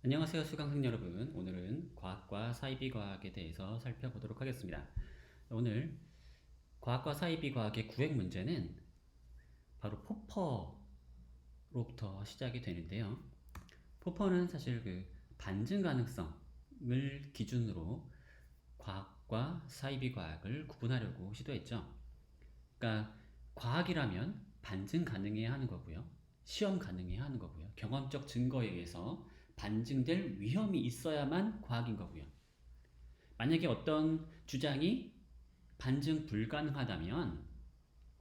안녕하세요, 수강생 여러분. 오늘은 과학과 사이비과학에 대해서 살펴보도록 하겠습니다. 오늘 과학과 사이비과학의 구획 문제는 바로 포퍼로부터 시작이 되는데요. 포퍼는 사실 그 반증 가능성을 기준으로 과학과 사이비과학을 구분하려고 시도했죠. 그러니까 과학이라면 반증 가능해야 하는 거고요. 시험 가능해야 하는 거고요. 경험적 증거에 의해서 반증될 위험이 있어야만 과학인 거고요. 만약에 어떤 주장이 반증 불가능하다면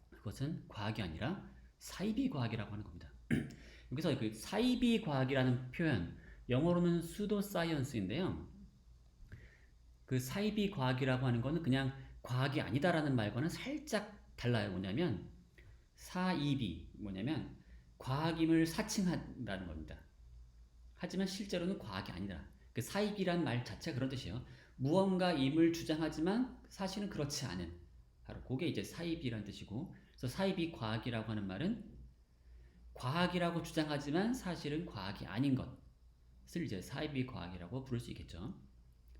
그것은 과학이 아니라 사이비 과학이라고 하는 겁니다. 여기서 그 사이비 과학이라는 표현, 영어로는 수도 사이언스인데요. 그 사이비 과학이라고 하는 거는 그냥 과학이 아니다라는 말과는 살짝 달라요. 뭐냐면 사이비 뭐냐면 과학임을 사칭한다는 겁니다. 하지만 실제로는 과학이 아니다. 그 사입이란 말 자체가 그런 뜻이에요. 무언가임을 주장하지만 사실은 그렇지 않은. 바로 그게 이제 사입이란 뜻이고, 그래서 사입이 과학이라고 하는 말은 과학이라고 주장하지만 사실은 과학이 아닌 것을 이제 사입이 과학이라고 부를 수 있겠죠.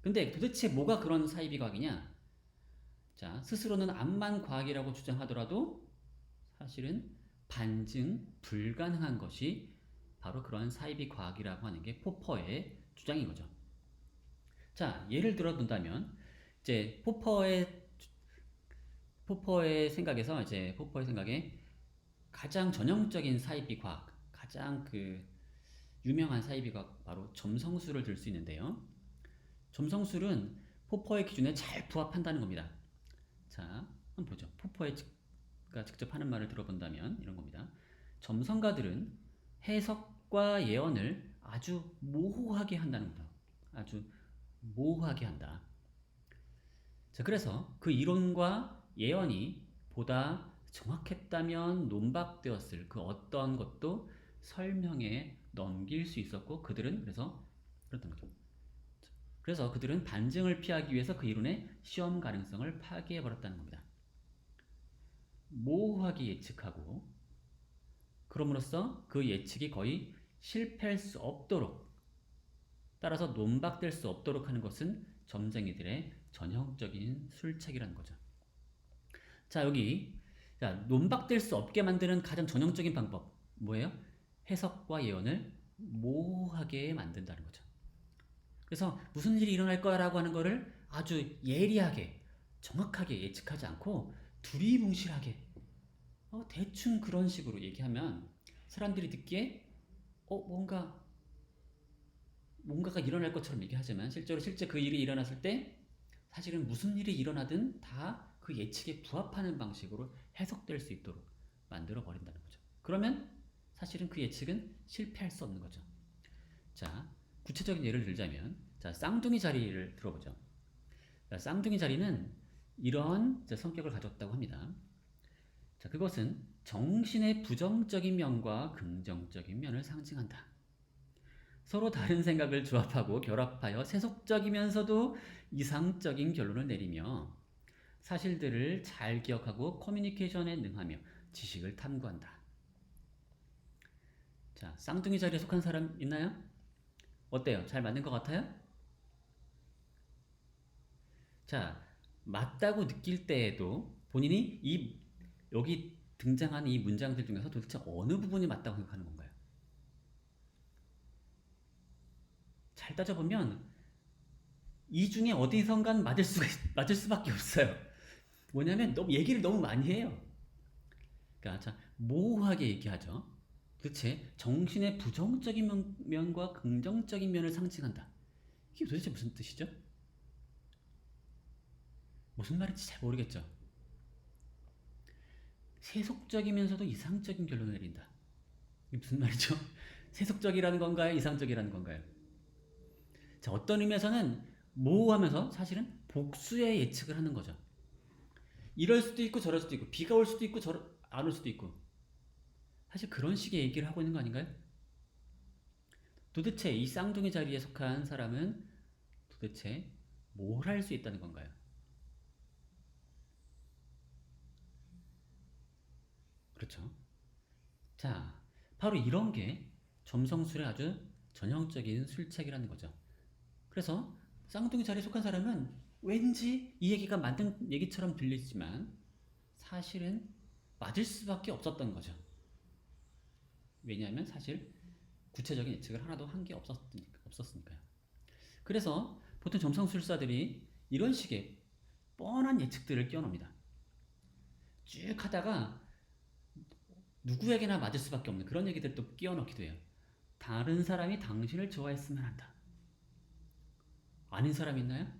근데 도대체 뭐가 그런 사입이 과학이냐? 자, 스스로는 암만 과학이라고 주장하더라도 사실은 반증 불가능한 것이 바로 그런 사이비 과학이라고 하는 게 포퍼의 주장인 거죠. 자, 예를 들어 본다면 이제 포퍼의 생각에서 이제 포퍼의 생각에 가장 전형적인 사이비 과학, 가장 그 유명한 사이비 과학 바로 점성술을 들 수 있는데요. 점성술은 포퍼의 기준에 잘 부합한다는 겁니다. 자, 한번 보죠. 포퍼가 직접 하는 말을 들어본다면 이런 겁니다. 점성가들은 해석과 예언을 아주 모호하게 한다는 겁니다. 아주 모호하게 한다. 자, 그래서 그 이론과 예언이 보다 정확했다면 논박되었을 그 어떤 것도 설명에 넘길 수 있었고 그들은 그래서 그랬던 거죠. 그래서 그들은 반증을 피하기 위해서 그 이론의 시험 가능성을 파기해버렸다는 겁니다. 모호하게 예측하고 그럼으로써 그 예측이 거의 실패할 수 없도록 따라서 논박될 수 없도록 하는 것은 점쟁이들의 전형적인 술책이라는 거죠. 자, 여기 자, 논박될 수 없게 만드는 가장 전형적인 방법 뭐예요? 해석과 예언을 모호하게 만든다는 거죠. 그래서 무슨 일이 일어날 거라고 하는 거를 아주 예리하게 정확하게 예측하지 않고 두리뭉실하게 대충 그런 식으로 얘기하면 사람들이 듣기에 뭔가가 일어날 것처럼 얘기하지만 실제 그 일이 일어났을 때 사실은 무슨 일이 일어나든 다 그 예측에 부합하는 방식으로 해석될 수 있도록 만들어 버린다는 거죠. 그러면 사실은 그 예측은 실패할 수 없는 거죠. 자, 구체적인 예를 들자면 자, 쌍둥이 자리를 들어보죠. 자, 쌍둥이 자리는 이런 성격을 가졌다고 합니다. 자, 그것은 정신의 부정적인 면과 긍정적인 면을 상징한다. 서로 다른 생각을 조합하고 결합하여 세속적이면서도 이상적인 결론을 내리며 사실들을 잘 기억하고 커뮤니케이션에 능하며 지식을 탐구한다. 자, 쌍둥이 자리에 속한 사람 있나요? 어때요? 잘 맞는 것 같아요? 자, 맞다고 느낄 때에도 본인이 여기 등장하는 이 문장들 중에서 도대체 어느 부분이 맞다고 생각하는 건가요? 잘 따져보면 이 중에 어디선간 맞을 수밖에 없어요. 뭐냐면 얘기를 너무 많이 해요. 그러니까 자, 모호하게 얘기하죠. 도대체 정신의 부정적인 면과 긍정적인 면을 상징한다. 이게 도대체 무슨 뜻이죠? 무슨 말인지 잘 모르겠죠. 세속적이면서도 이상적인 결론을 내린다. 이게 무슨 말이죠? 세속적이라는 건가요? 이상적이라는 건가요? 자, 어떤 의미에서는 모호하면서 사실은 복수의 예측을 하는 거죠. 이럴 수도 있고 저럴 수도 있고 비가 올 수도 있고 안 올 수도 있고 사실 그런 식의 얘기를 하고 있는 거 아닌가요? 도대체 이 쌍둥이 자리에 속한 사람은 도대체 뭘 할 수 있다는 건가요? 그렇죠. 자, 바로 이런 게 점성술의 아주 전형적인 술책이라는 거죠. 그래서 쌍둥이 자리에 속한 사람은 왠지 이 얘기가 맞는 얘기처럼 들리지만 사실은 맞을 수밖에 없었던 거죠. 왜냐하면 사실 구체적인 예측을 하나도 한 게 없었으니까요. 그래서 보통 점성술사들이 이런 식의 뻔한 예측들을 끼워넣습니다. 쭉 하다가 누구에게나 맞을 수밖에 없는 그런 얘기들도 끼워넣기도 해요. 다른 사람이 당신을 좋아했으면 한다. 아닌 사람 있나요?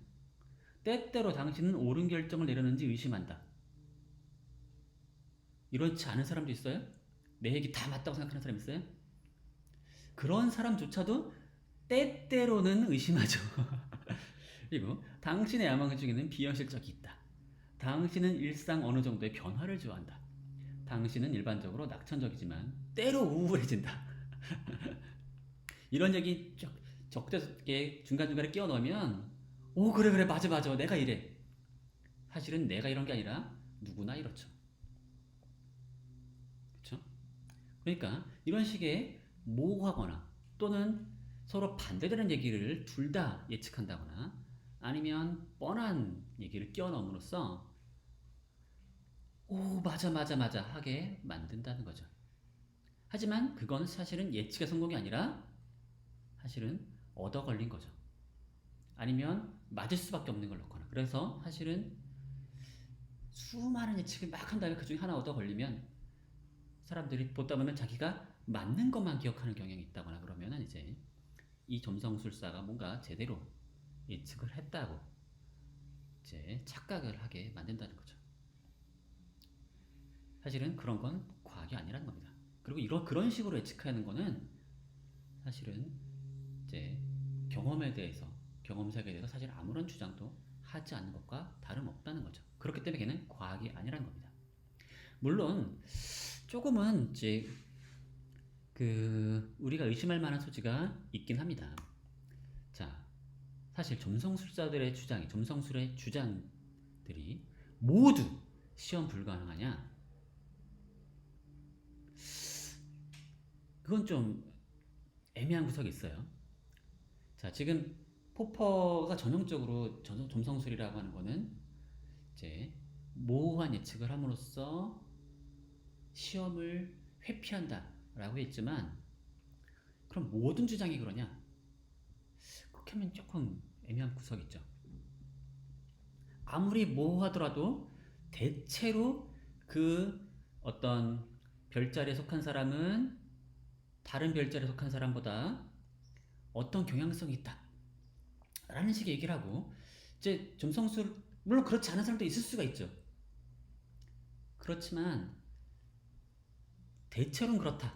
때때로 당신은 옳은 결정을 내렸는지 의심한다. 이렇지 않은 사람도 있어요? 내 얘기 다 맞다고 생각하는 사람 있어요? 그런 사람조차도 때때로는 의심하죠. 그리고 당신의 야망 중에는 비현실적이 있다. 당신은 일상 어느 정도의 변화를 좋아한다. 당신은 일반적으로 낙천적이지만 때로 우울해진다. 이런 얘기 적대적게 중간중간에 끼워 넣으면 오 그래 맞아 내가 이래. 사실은 내가 이런 게 아니라 누구나 이렇죠. 그렇죠? 그러니까 이런 식의 모호하거나 또는 서로 반대되는 얘기를 둘 다 예측한다거나 아니면 뻔한 얘기를 끼워 넣음으로써 오 맞아 하게 만든다는 거죠. 하지만 그건 사실은 예측의 성공이 아니라 사실은 얻어 걸린 거죠. 아니면 맞을 수밖에 없는 걸 넣거나. 그래서 사실은 수많은 예측을 막 한 다음에 그 중에 하나 얻어 걸리면 사람들이 보다 보면 자기가 맞는 것만 기억하는 경향이 있다거나 그러면은 이제 이 점성술사가 뭔가 제대로 예측을 했다고 이제 착각을 하게 만든다는 거죠. 사실은 그런 건 과학이 아니라는 겁니다. 그리고 그런 식으로 예측하는 거는 사실은 이제 경험 세계에 대해서 사실 아무런 주장도 하지 않는 것과 다름없다는 거죠. 그렇기 때문에 걔는 과학이 아니라는 겁니다. 물론 조금은 이제 우리가 의심할 만한 소지가 있긴 합니다. 자, 사실 점성술의 주장들이 모두 시험 불가능하냐? 그건 좀 애매한 구석이 있어요. 자, 지금 포퍼가 전형적으로 점성술이라고 하는 거는 이제 모호한 예측을 함으로써 시험을 회피한다라고 했지만 그럼 모든 주장이 그러냐? 그렇게 하면 조금 애매한 구석이 있죠. 아무리 모호하더라도 대체로 그 어떤 별자리에 속한 사람은 다른 별자리에 속한 사람보다 어떤 경향성이 있다 라는 식의 얘기를 하고 이제 점성술 물론 그렇지 않은 사람도 있을 수가 있죠. 그렇지만 대체로는 그렇다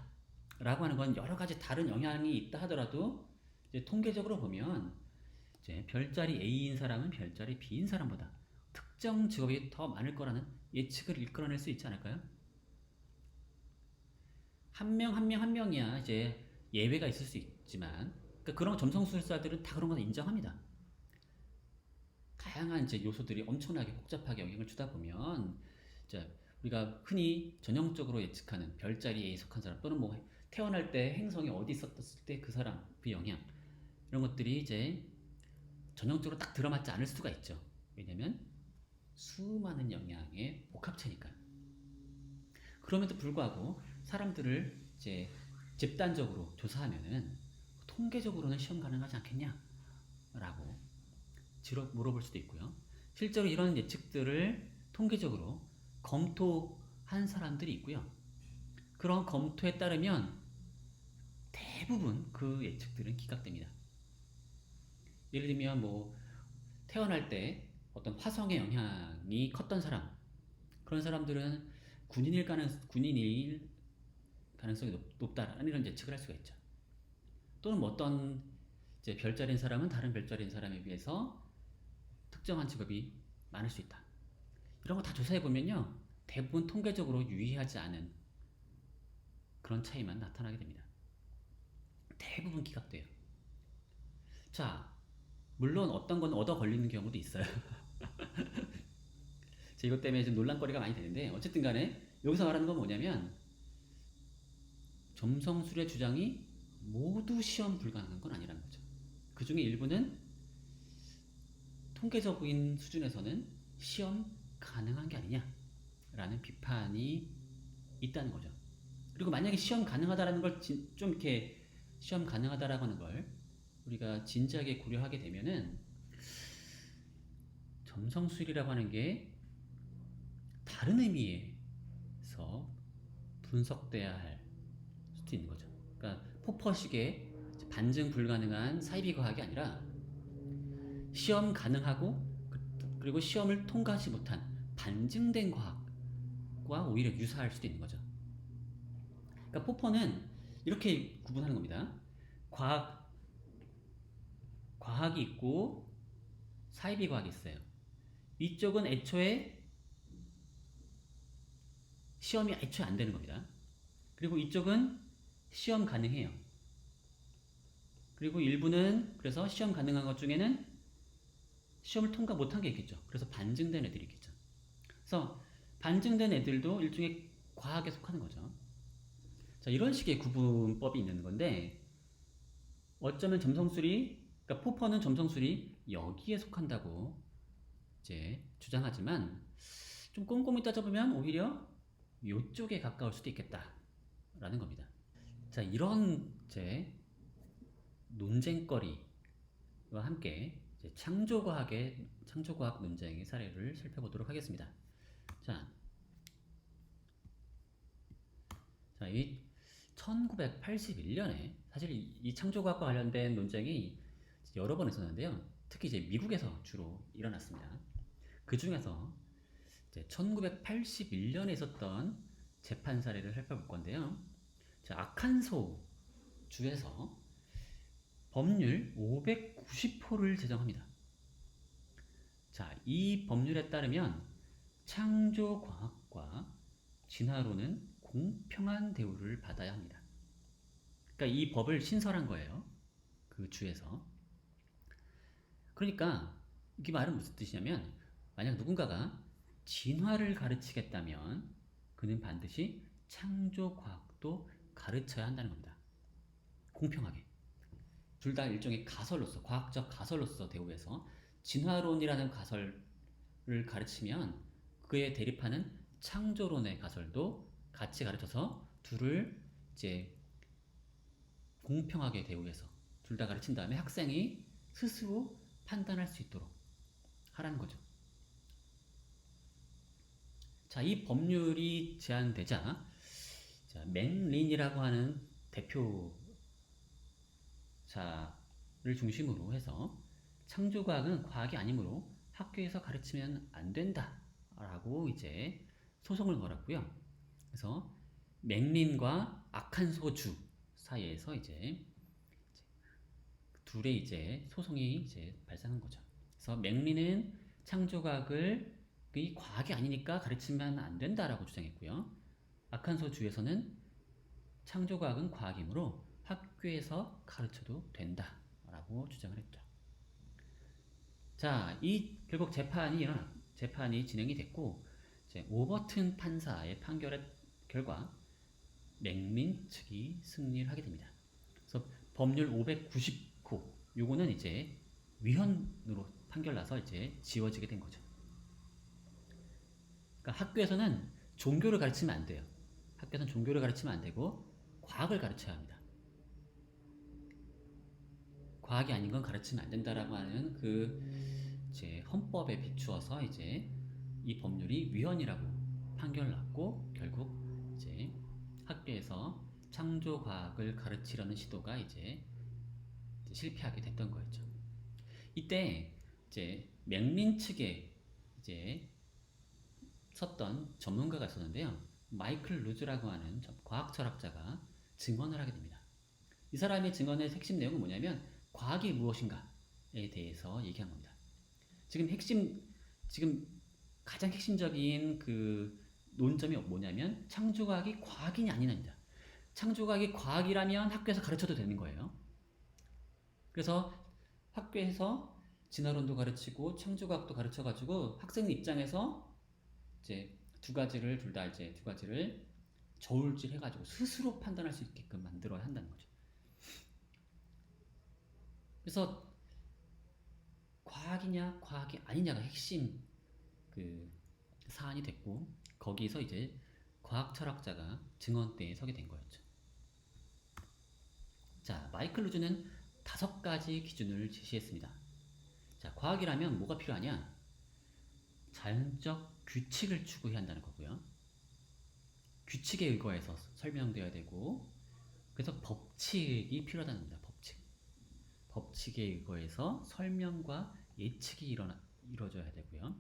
라고 하는 건 여러 가지 다른 영향이 있다 하더라도 이제 통계적으로 보면 이제 별자리 A인 사람은 별자리 B인 사람보다 특정 직업이 더 많을 거라는 예측을 이끌어낼 수 있지 않을까요? 한 명이야 이제 예외가 있을 수 있지만 그러니까 그런 점성술사들은 다 그런 건 인정합니다. 다양한 이제 요소들이 엄청나게 복잡하게 영향을 주다 보면 이제 우리가 흔히 전형적으로 예측하는 별자리에 속한 사람 또는 뭐 태어날 때 행성이 어디 있었을 때 그 사람 그 영향 이런 것들이 이제 전형적으로 딱 들어맞지 않을 수가 있죠. 왜냐면 수많은 영향의 복합체니까요. 그럼에도 불구하고 사람들을 이제 집단적으로 조사하면은 통계적으로는 시험 가능하지 않겠냐? 라고 물어볼 수도 있고요. 실제로 이런 예측들을 통계적으로 검토한 사람들이 있고요. 그런 검토에 따르면 대부분 그 예측들은 기각됩니다. 예를 들면 뭐 태어날 때 어떤 화성의 영향이 컸던 사람 그런 사람들은 군인일 가능성이 높다라는 이런 예측을 할 수가 있죠. 또는 뭐 어떤 이제 별자리인 사람은 다른 별자리인 사람에 비해서 특정한 직업이 많을 수 있다. 이런 거 다 조사해 보면요, 대부분 통계적으로 유의하지 않은 그런 차이만 나타나게 됩니다. 대부분 기각돼요. 자, 물론 어떤 건 얻어 걸리는 경우도 있어요. 이것 때문에 좀 논란거리가 많이 되는데 어쨌든 간에 여기서 말하는 건 뭐냐면 점성술의 주장이 모두 시험 불가능한 건 아니라는 거죠. 그 중에 일부는 통계적인 수준에서는 시험 가능한 게 아니냐라는 비판이 있다는 거죠. 그리고 만약에 시험 가능하다라는 걸 좀 이렇게 시험 가능하다라고 하는 걸 우리가 진지하게 고려하게 되면은 점성술이라고 하는 게 다른 의미에서 분석돼야 할 수도 있는 거죠. 그러니까 포퍼식의 반증 불가능한 사이비 과학이 아니라 시험 가능하고 그리고 시험을 통과하지 못한 반증된 과학과 오히려 유사할 수도 있는 거죠. 그러니까 포퍼는 이렇게 구분하는 겁니다. 과학이 있고 사이비 과학이 있어요. 이쪽은 애초에 시험이 애초에 안 되는 겁니다. 그리고 이쪽은 시험 가능해요. 그리고 일부는 그래서 시험 가능한 것 중에는 시험을 통과 못한 게 있겠죠. 그래서 반증된 애들이 있겠죠. 그래서 반증된 애들도 일종의 과학에 속하는 거죠. 자, 이런 식의 구분법이 있는 건데 어쩌면 점성술이 그러니까 포퍼는 점성술이 여기에 속한다고 이제 주장하지만 좀 꼼꼼히 따져보면 오히려 이쪽에 가까울 수도 있겠다라는 겁니다. 자, 이런 이제 논쟁거리와 함께 이제 창조과학 논쟁의 사례를 살펴보도록 하겠습니다. 자, 이 1981년에 사실 이 창조과학과 관련된 논쟁이 여러 번 있었는데요. 특히 이제 미국에서 주로 일어났습니다. 그 중에서 이제 1981년에 있었던 재판 사례를 살펴볼 건데요. 자, 아칸소 주에서 법률 590호를 제정합니다. 자, 이 법률에 따르면 창조과학과 진화론은 공평한 대우를 받아야 합니다. 그러니까 이 법을 신설한 거예요. 그 주에서. 그러니까 이게 말은 무슨 뜻이냐면 만약 누군가가 진화를 가르치겠다면 그는 반드시 창조과학도 가르쳐야 한다는 겁니다. 공평하게. 둘 다 일종의 가설로서 과학적 가설로서 대우해서 진화론이라는 가설을 가르치면 그에 대립하는 창조론의 가설도 같이 가르쳐서 둘을 이제 공평하게 대우해서 둘 다 가르친 다음에 학생이 스스로 판단할 수 있도록 하라는 거죠. 자, 이 법률이 제안되자 맥린이라고 하는 대표자를 중심으로 해서 창조과학은 과학이 아니므로 학교에서 가르치면 안 된다라고 이제 소송을 걸었고요. 그래서 맥린과 아칸소주 사이에서 이제 둘의 이제 소송이 이제 발생한 거죠. 그래서 맥린은 창조과학을 이 과학이 아니니까 가르치면 안 된다라고 주장했고요. 아칸소 주에서는 창조과학은 과학이므로 학교에서 가르쳐도 된다라고 주장을 했죠. 자, 결국 재판이 진행이 됐고 이제 오버튼 판사의 판결의 결과 맥린 측이 승리를 하게 됩니다. 그래서 법률 590호 요거는 이제 위헌으로 판결 나서 이제 지워지게 된 거죠. 그러니까 학교에서는 종교를 가르치면 안 돼요. 학교에서는 종교를 가르치면 안 되고 과학을 가르쳐야 합니다. 과학이 아닌 건 가르치면 안 된다라고 하는 그 이제 헌법에 비추어서 이제 이 법률이 위헌이라고 판결을 났고 결국 이제 학교에서 창조 과학을 가르치려는 시도가 이제 실패하게 됐던 거였죠. 이때 이제 맥린 측에 이제 섰던 전문가가 있었는데요. 마이클 루즈라고 하는 과학 철학자가 증언을 하게 됩니다. 이 사람의 증언의 핵심 내용은 뭐냐면 과학이 무엇인가에 대해서 얘기한 겁니다. 지금 가장 핵심적인 그 논점이 뭐냐면 창조과학이 과학이냐 아니냐입니다. 창조과학이 과학이라면 학교에서 가르쳐도 되는 거예요. 그래서 학교에서 진화론도 가르치고 창조과학도 가르쳐가지고 학생 입장에서 이제 두 가지를 저울질 해가지고 스스로 판단할 수 있게끔 만들어야 한다는 거죠. 그래서 과학이냐 과학이 아니냐가 핵심 그 사안이 됐고 거기서 이제 과학 철학자가 증언대에 서게 된 거였죠. 자, 마이클 루즈는 5가지 기준을 제시했습니다. 자, 과학이라면 뭐가 필요하냐? 자연적 규칙을 추구해야 한다는 거고요. 규칙에 의거해서 설명되어야 되고, 그래서 법칙이 필요하다는 겁니다. 법칙. 법칙에 의거해서 설명과 예측이 이루어져야 되고요.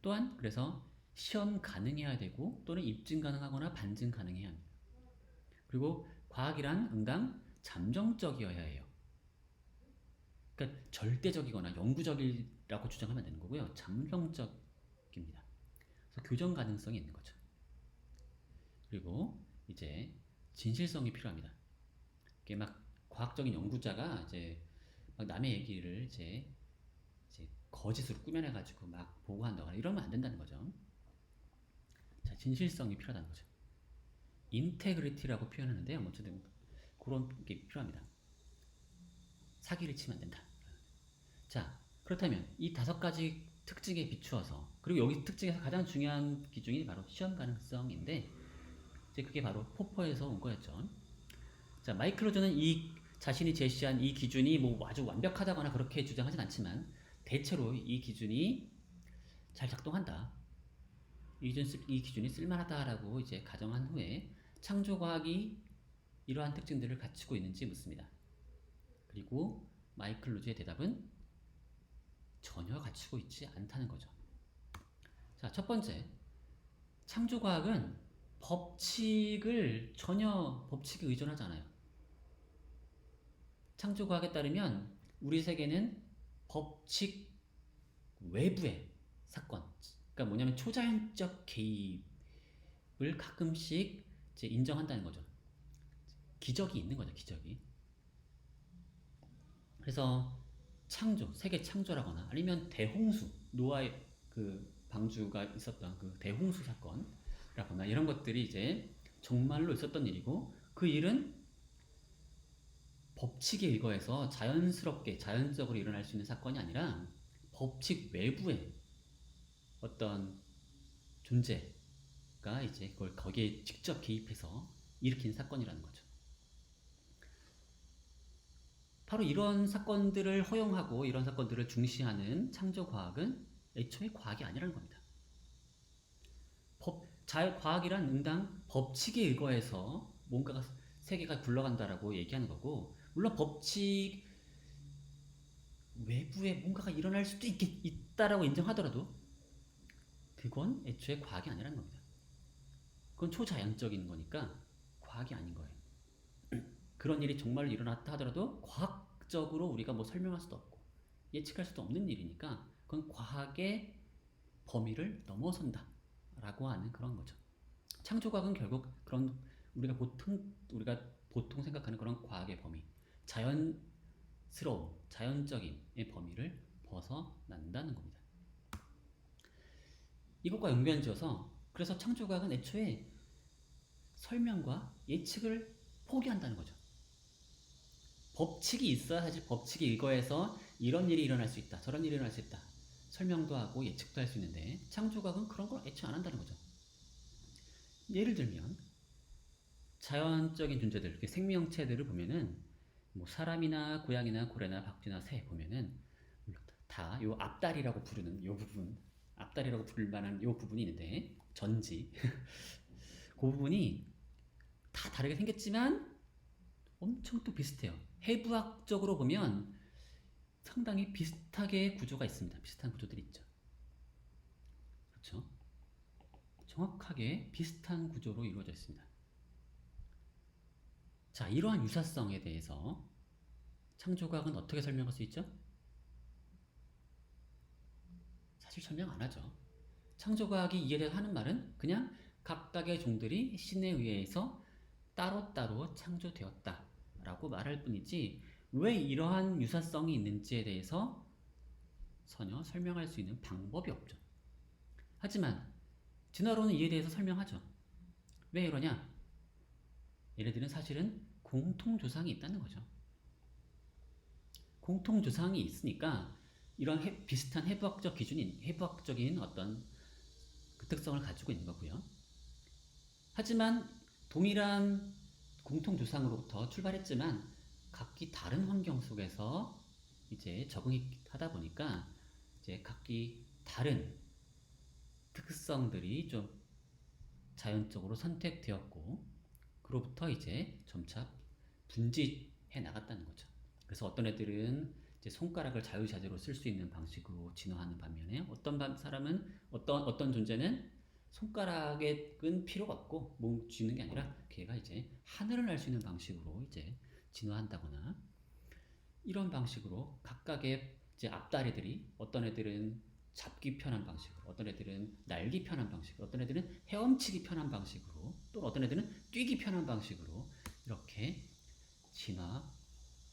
또한 그래서 시험 가능해야 되고 또는 입증 가능하거나 반증 가능해야 합니다. 그리고 과학이란 응당 잠정적이어야 해요. 그러니까 절대적이거나 영구적이라고 주장하면 안 되는 거고요. 잠정적입니다. 그래서 교정 가능성이 있는 거죠. 그리고 이제 진실성이 필요합니다. 이게 막 과학적인 연구자가 이제 막 남의 얘기를 이제 거짓으로 꾸며내가지고 막 보고한다거나 이러면 안 된다는 거죠. 자, 진실성이 필요하다는 거죠. 인테그리티라고 표현하는데요. 어쨌든 그런 게 필요합니다. 사기를 치면 안 된다. 자, 그렇다면 이 5가지 특징에 비추어서, 그리고 여기 특징에서 가장 중요한 기준이 바로 시험 가능성인데, 이제 그게 바로 포퍼에서 온 거였죠. 자, 마이클 로저는 이 자신이 제시한 이 기준이 뭐 아주 완벽하다거나 그렇게 주장하진 않지만 대체로 이 기준이 잘 작동한다. 이 기준이 쓸만하다라고 이제 가정한 후에 창조과학이 이러한 특징들을 갖추고 있는지 묻습니다. 그리고 마이클 로즈의 대답은 전혀 갖추고 있지 않다는 거죠. 자, 첫 번째, 창조과학은 법칙에 의존하지 않아요. 창조과학에 따르면 우리 세계는 법칙 외부의 사건, 그러니까 뭐냐면 초자연적 개입을 가끔씩 이제 인정한다는 거죠. 기적이 있는 거죠, 기적이. 그래서 세계 창조라거나 아니면 대홍수, 노아의 그 방주가 있었던 그 대홍수 사건이라거나 이런 것들이 이제 정말로 있었던 일이고, 그 일은 법칙에 의거해서 자연적으로 일어날 수 있는 사건이 아니라 법칙 외부의 어떤 존재가 이제 그걸 거기에 직접 개입해서 일으킨 사건이라는 거죠. 바로 이런 사건들을 허용하고 이런 사건들을 중시하는 창조과학은 애초에 과학이 아니라는 겁니다. 과학이란 응당 법칙에 의거해서 뭔가가 세계가 굴러간다라고 얘기하는 거고, 물론 법칙 외부에 뭔가가 일어날 수도 있다라고 인정하더라도 그건 애초에 과학이 아니라는 겁니다. 그건 초자연적인 거니까 과학이 아닌 거예요. 그런 일이 정말로 일어났다 하더라도 과학적으로 우리가 뭐 설명할 수도 없고 예측할 수도 없는 일이니까 그건 과학의 범위를 넘어선다 라고 하는 그런 거죠. 창조과학은 결국 그런 우리가 보통 생각하는 그런 과학의 범위, 자연적인 범위를 벗어난다는 겁니다. 이것과 연관지어서 그래서 창조과학은 애초에 설명과 예측을 포기한다는 거죠. 법칙이 있어야 사실 법칙에 의거해서 이런 일이 일어날 수 있다, 저런 일이 일어날 수 있다, 설명도 하고 예측도 할 수 있는데 창조과학은 그런 걸 애초에 안 한다는 거죠. 예를 들면 자연적인 존재들, 생명체들을 보면은 뭐 사람이나 고양이나 고래나 박쥐나 새 보면은 다 요 앞다리라고 부르는 요 부분, 앞다리라고 부를 만한 요 부분이 있는데 전지 그 부분이 다 다르게 생겼지만 엄청 또 비슷해요. 해부학적으로 보면 상당히 비슷하게 구조가 있습니다. 비슷한 구조들이 있죠. 그렇죠? 정확하게 비슷한 구조로 이루어져 있습니다. 자, 이러한 유사성에 대해서 창조과학은 어떻게 설명할 수 있죠? 사실 설명 안 하죠. 창조과학이 이에 대해서 하는 말은 그냥 각각의 종들이 신에 의해서 따로따로 창조되었다 라고 말할 뿐이지 왜 이러한 유사성이 있는지에 대해서 전혀 설명할 수 있는 방법이 없죠. 하지만 진화론은 이에 대해서 설명하죠. 왜 이러냐? 얘네들은 사실은 공통조상이 있다는 거죠. 공통 조상이 있으니까 이런 비슷한 해부학적인 어떤 그 특성을 가지고 있는 거고요. 하지만 동일한 공통 조상으로부터 출발했지만 각기 다른 환경 속에서 이제 적응하다 보니까 이제 각기 다른 특성들이 좀 자연적으로 선택되었고, 그로부터 이제 점차 분지해 나갔다는 거죠. 그래서 어떤 애들은 이제 손가락을 자유자재로 쓸 수 있는 방식으로 진화하는 반면에 어떤 사람은 어떤 존재는 손가락은 필요가 없고 몸 쥐는 게 아니라 걔가 이제 하늘을 날 수 있는 방식으로 이제 진화한다거나, 이런 방식으로 각각의 이제 앞다리들이 어떤 애들은 잡기 편한 방식으로, 어떤 애들은 날기 편한 방식으로, 어떤 애들은 헤엄치기 편한 방식으로, 또 어떤 애들은 뛰기 편한 방식으로 이렇게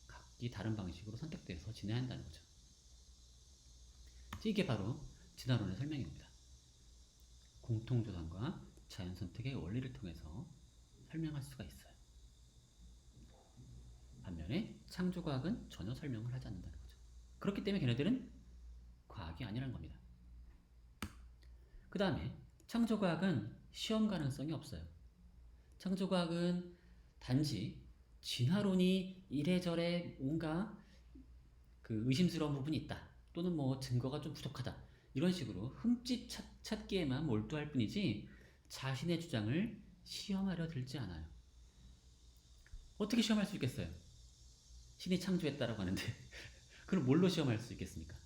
각기 다른 방식으로 선택돼서 진화한다는 거죠. 이게 바로 진화론의 설명입니다. 공통조상과 자연선택의 원리를 통해서 설명할 수가 있어요. 반면에 창조과학은 전혀 설명을 하지 않는다는 거죠. 그렇기 때문에 걔네들은 과학이 아니라는 겁니다. 그 다음에 창조과학은 시험 가능성이 없어요. 창조과학은 단지 진화론이 이래저래 뭔가 그 의심스러운 부분이 있다, 또는 뭐 증거가 좀 부족하다, 이런 식으로 흠집 찾기에만 몰두할 뿐이지 자신의 주장을 시험하려 들지 않아요. 어떻게 시험할 수 있겠어요? 신이 창조했다라고 하는데 그럼 뭘로 시험할 수 있겠습니까?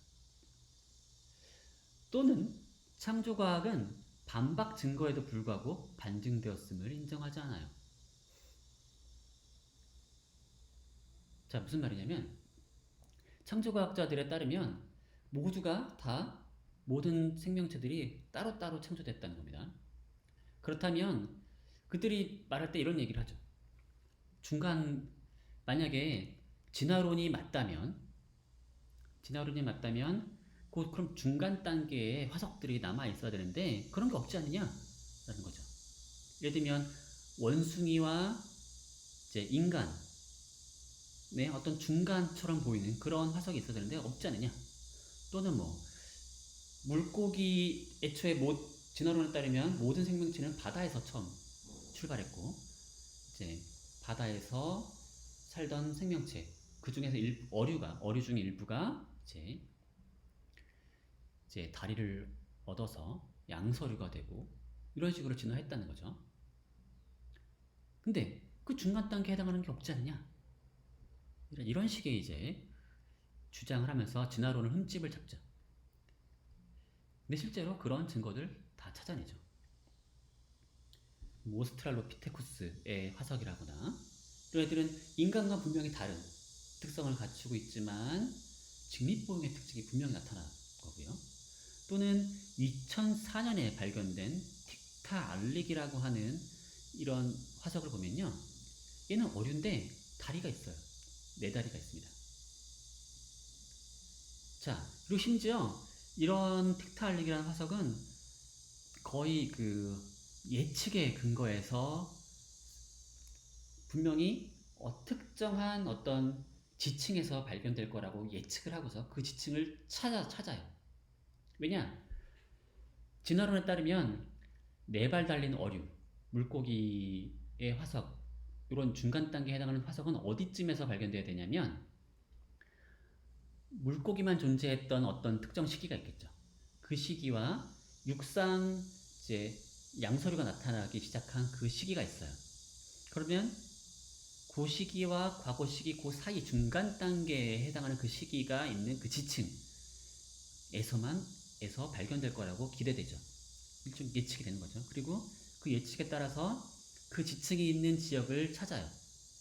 또는 창조과학은 반박 증거에도 불구하고 반증되었음을 인정하지 않아요. 자, 무슨 말이냐면 창조과학자들에 따르면 모두가 다 모든 생명체들이 따로따로 창조됐다는 겁니다. 그렇다면 그들이 말할 때 이런 얘기를 하죠. 만약에 진화론이 맞다면 그럼 중간 단계의 화석들이 남아 있어야 되는데 그런 게 없지 않느냐라는 거죠. 예를 들면 원숭이와 이제 인간의 어떤 중간처럼 보이는 그런 화석이 있어야 되는데 없지 않느냐. 또는 뭐 물고기, 애초에 진화론에 따르면 모든 생명체는 바다에서 처음 출발했고, 이제 바다에서 살던 생명체, 그 중에서 어류 중에 일부가 이제 다리를 얻어서 양서류가 되고 이런 식으로 진화했다는 거죠. 근데 그 중간 단계에 해당하는 게 없지 않냐? 이런 식의 이제 주장을 하면서 진화론을 흠집을 잡죠. 근데 실제로 그런 증거들 다 찾아내죠. 오스트랄로피테쿠스의 화석이라거나 이런 애들은 인간과 분명히 다른 특성을 갖추고 있지만 직립보행의 특징이 분명히 나타난 거고요. 또는 2004년에 발견된 틱타알릭이라고 하는 이런 화석을 보면요, 얘는 어류인데 다리가 있어요. 4다리가 있습니다. 자, 그리고 심지어 이런 틱타알릭이라는 화석은 거의 그 예측에 근거해서 분명히 특정한 어떤 지층에서 발견될 거라고 예측을 하고서 그 지층을 찾아요. 왜냐? 진화론에 따르면 4발 달린 어류, 물고기의 화석, 이런 중간 단계에 해당하는 화석은 어디쯤에서 발견돼야 되냐면 물고기만 존재했던 어떤 특정 시기가 있겠죠. 그 시기와 육상 이제 양서류가 나타나기 시작한 그 시기가 있어요. 그러면 그 시기와 과거 시기 그 사이 중간 단계에 해당하는 그 시기가 있는 그 지층에서 발견될 거라고 기대되죠. 일종 예측이 되는 거죠. 그리고 그 예측에 따라서 그 지층이 있는 지역을 찾아요.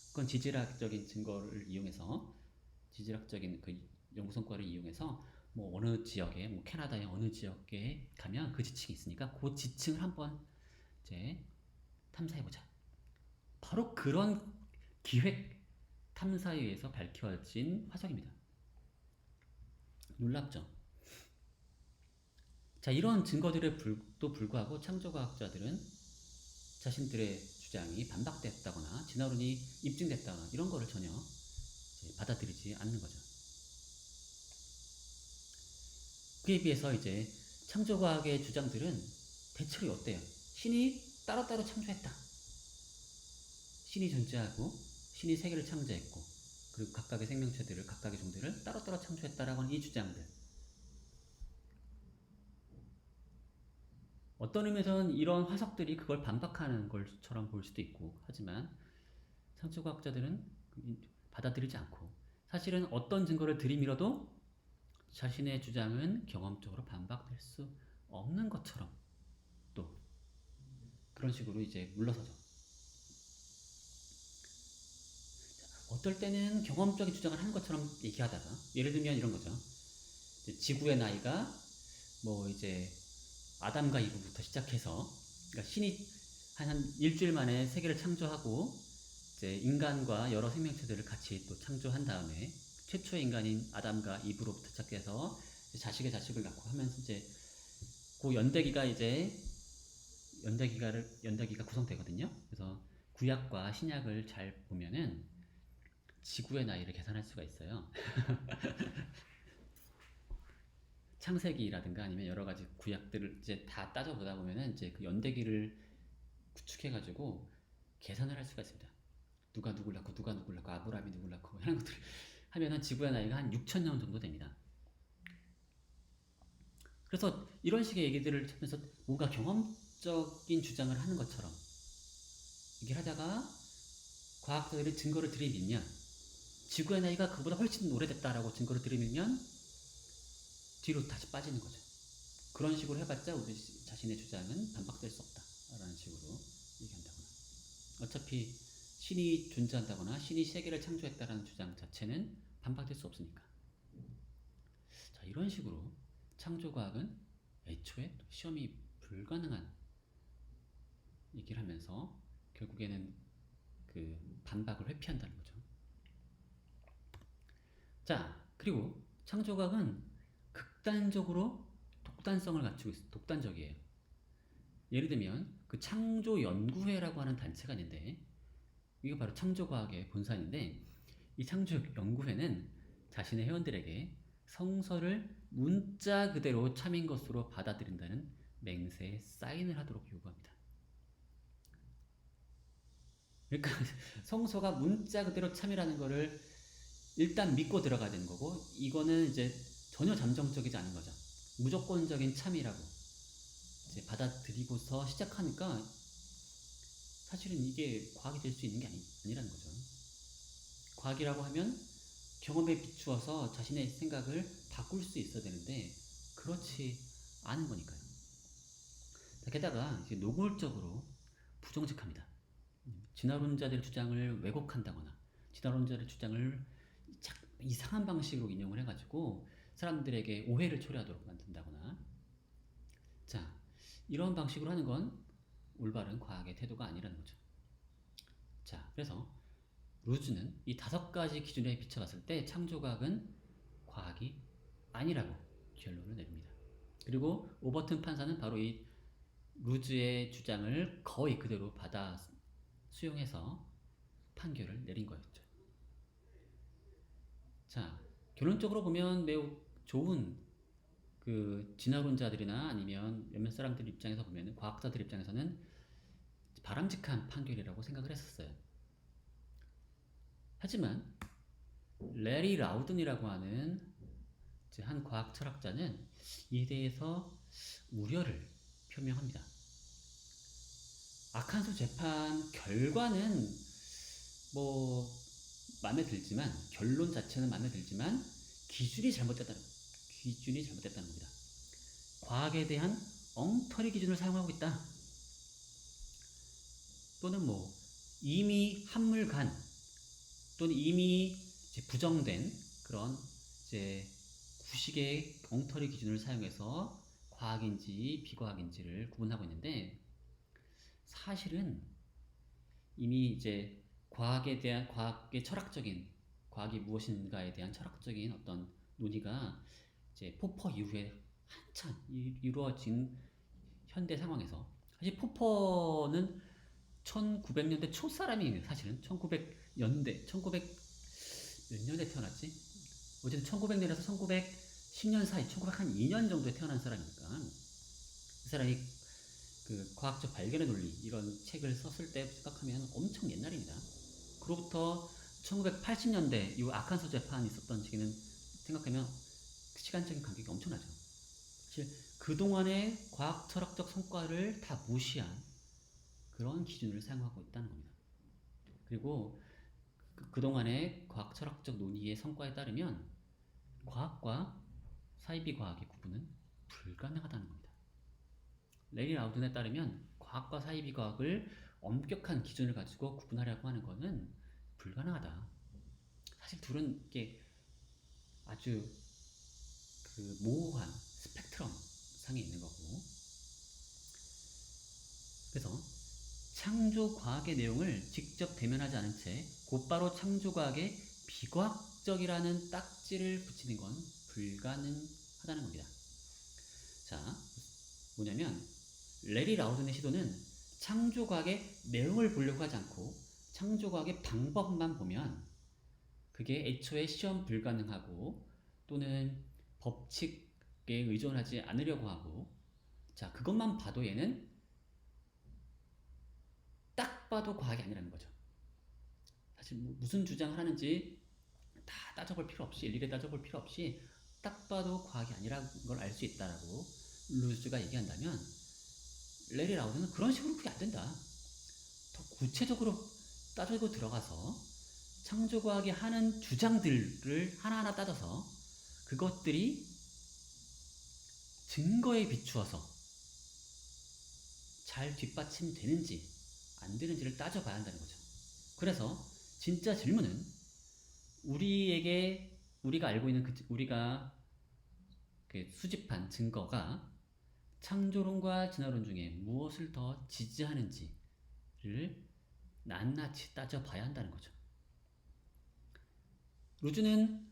그건 지질학적인 증거를 이용해서, 지질학적인 그 연구 성과를 이용해서 뭐 어느 지역에, 뭐 캐나다의 어느 지역에 가면 그 지층이 있으니까 그 지층을 한번 이제 탐사해보자. 바로 그런 기획 탐사에 의해서 밝혀진 화석입니다. 놀랍죠? 자, 이런 증거들에도 불구하고 창조과학자들은 자신들의 주장이 반박됐다거나 진화론이 입증됐다거나 이런 거를 전혀 받아들이지 않는 거죠. 그에 비해서 이제 창조과학의 주장들은 대체로 어때요? 신이 따로따로 창조했다. 신이 존재하고 신이 세계를 창조했고 그리고 각각의 생명체들을 각각의 종들을 따로따로 창조했다라고 하는 이 주장들. 어떤 의미에서는 이런 화석들이 그걸 반박하는 것처럼 볼 수도 있고 하지만 창조과학자들은 받아들이지 않고 사실은 어떤 증거를 들이밀어도 자신의 주장은 경험적으로 반박될 수 없는 것처럼 또 그런 식으로 이제 물러서죠. 어떨 때는 경험적인 주장을 하는 것처럼 얘기하다가 예를 들면 이런 거죠. 지구의 나이가 뭐 이제 아담과 이브부터 시작해서 그러니까 신이 한 일주일 만에 세계를 창조하고 이제 인간과 여러 생명체들을 같이 또 창조한 다음에 최초의 인간인 아담과 이브로부터 시작해서 자식의 자식을 낳고 하면서 이제 그 연대기가 구성되거든요. 그래서 구약과 신약을 잘 보면은 지구의 나이를 계산할 수가 있어요. 창세기라든가 아니면 여러 가지 구약들을 이제 다 따져보다 보면은 이제 그 연대기를 구축해가지고 계산을 할 수가 있습니다. 누가 누굴 낳고 아브라함이 누굴 낳고 이런 것들 하면은 지구의 나이가 한 6,000년 정도 됩니다. 그래서 이런 식의 얘기들을 하면서 뭔가 경험적인 주장을 하는 것처럼 얘기를 하다가 과학자들이 증거를 들이밀면 지구의 나이가 그보다 훨씬 오래됐다라고 증거를 들이밀면 뒤로 다시 빠지는 거죠. 그런 식으로 해봤자 우리 자신의 주장은 반박될 수 없다라는 식으로 얘기한다거나 어차피 신이 존재한다거나 신이 세계를 창조했다라는 주장 자체는 반박될 수 없으니까. 자, 이런 식으로 창조과학은 애초에 시험이 불가능한 얘기를 하면서 결국에는 그 반박을 회피한다는 거죠. 자, 그리고 창조과학은 극단적으로 독단성을 갖추고 있어요. 독단적이에요. 예를 들면 그 창조연구회라고 하는 단체가 있는데 이게 바로 창조과학의 본산인데 이 창조연구회는 자신의 회원들에게 성서를 문자 그대로 참인 것으로 받아들인다는 맹세에 사인을 하도록 요구합니다. 그러니까 성서가 문자 그대로 참이라는 거를 일단 믿고 들어가야 되는 거고 이거는 이제 전혀 잠정적이지 않은 거죠. 무조건적인 참이라고 이제 받아들이고서 시작하니까 사실은 이게 과학이 될 수 있는 게 아니라는 거죠. 과학이라고 하면 경험에 비추어서 자신의 생각을 바꿀 수 있어야 되는데 그렇지 않은 거니까요. 게다가 이제 노골적으로 부정직합니다. 진화론자들의 주장을 왜곡한다거나 진화론자들의 주장을 이상한 방식으로 인용을 해가지고 사람들에게 오해를 초래하도록 만든다거나 자 이런 방식으로 하는 건 올바른 과학의 태도가 아니라는 거죠. 자 그래서 루즈는 이 5가지 기준에 비춰봤을 때 창조과학은 과학이 아니라고 결론을 내립니다. 그리고 오버튼 판사는 바로 이 루즈의 주장을 거의 그대로 받아 수용해서 판결을 내린 거였죠. 자, 결론적으로 보면 매우 좋은 그 진화론자들이나 아니면 몇몇 사람들 입장에서 보면 과학자들 입장에서는 바람직한 판결이라고 생각을 했었어요. 하지만 레리 라우든이라고 하는 한 과학 철학자는 이에 대해서 우려를 표명합니다. 아칸소 재판 결과는 뭐 마음에 들지만 결론 자체는 마음에 들지만 기준이 잘못됐다는 겁니다. 과학에 대한 엉터리 기준을 사용하고 있다. 또는 뭐 이미 한물간 또는 이미 이제 부정된 그런 이제 구식의 엉터리 기준을 사용해서 과학인지 비과학인지를 구분하고 있는데 사실은 이미 이제 과학의 철학적인 과학이 무엇인가에 대한 철학적인 어떤 논의가 이제 포퍼 이후에 한참 이루어진 현대 상황에서 사실 포퍼는 1900년대 초 사람이에요. 사실은 1900몇 년대 태어났지? 어쨌든 1900년에서 10년 사이 1902년 정도에 태어난 사람이니까 그 사람이 그 과학적 발견의 논리 이런 책을 썼을 때 생각하면 엄청 옛날입니다. 그로부터 1980년대 이 아칸소 재판이 있었던 시기는 생각하면 시간적인 간격이 엄청나죠. 사실 그동안의 과학 철학적 성과를 다 무시한 그런 기준을 사용하고 있다는 겁니다. 그리고 그동안의 과학 철학적 논의의 성과에 따르면 과학과 사이비 과학의 구분은 불가능하다는 겁니다. 레리 라우든에 따르면 과학과 사이비 과학을 엄격한 기준을 가지고 구분하려고 하는 것은 불가능하다. 사실 둘은 이게 아주 그 모호한 스펙트럼 상에 있는 거고, 그래서 창조 과학의 내용을 직접 대면하지 않은 채 곧바로 창조 과학의 비과학적이라는 딱지를 붙이는 건 불가능하다는 겁니다. 자, 뭐냐면 레리 라우든의 시도는 창조과학의 내용을 보려고 하지 않고 창조과학의 방법만 보면 그게 애초에 시험 불가능하고 또는 법칙에 의존하지 않으려고 하고, 자, 그것만 봐도 얘는 딱 봐도 과학이 아니라는 거죠. 사실 무슨 주장을 하는지 다 따져볼 필요 없이, 일일이 따져볼 필요 없이 딱 봐도 과학이 아니라는 걸 알 수 있다라고 루즈가 얘기한다면 레리 라우드는 그런 식으로 그게 안 된다. 더 구체적으로 따지고 들어가서 창조과학이 하는 주장들을 하나하나 따져서 그것들이 증거에 비추어서 잘 뒷받침되는지 안 되는지를 따져봐야 한다는 거죠. 그래서 진짜 질문은 우리가 알고 있는 우리가 수집한 증거가 창조론과 진화론 중에 무엇을 더 지지하는지를 낱낱이 따져봐야 한다는 거죠. 루즈는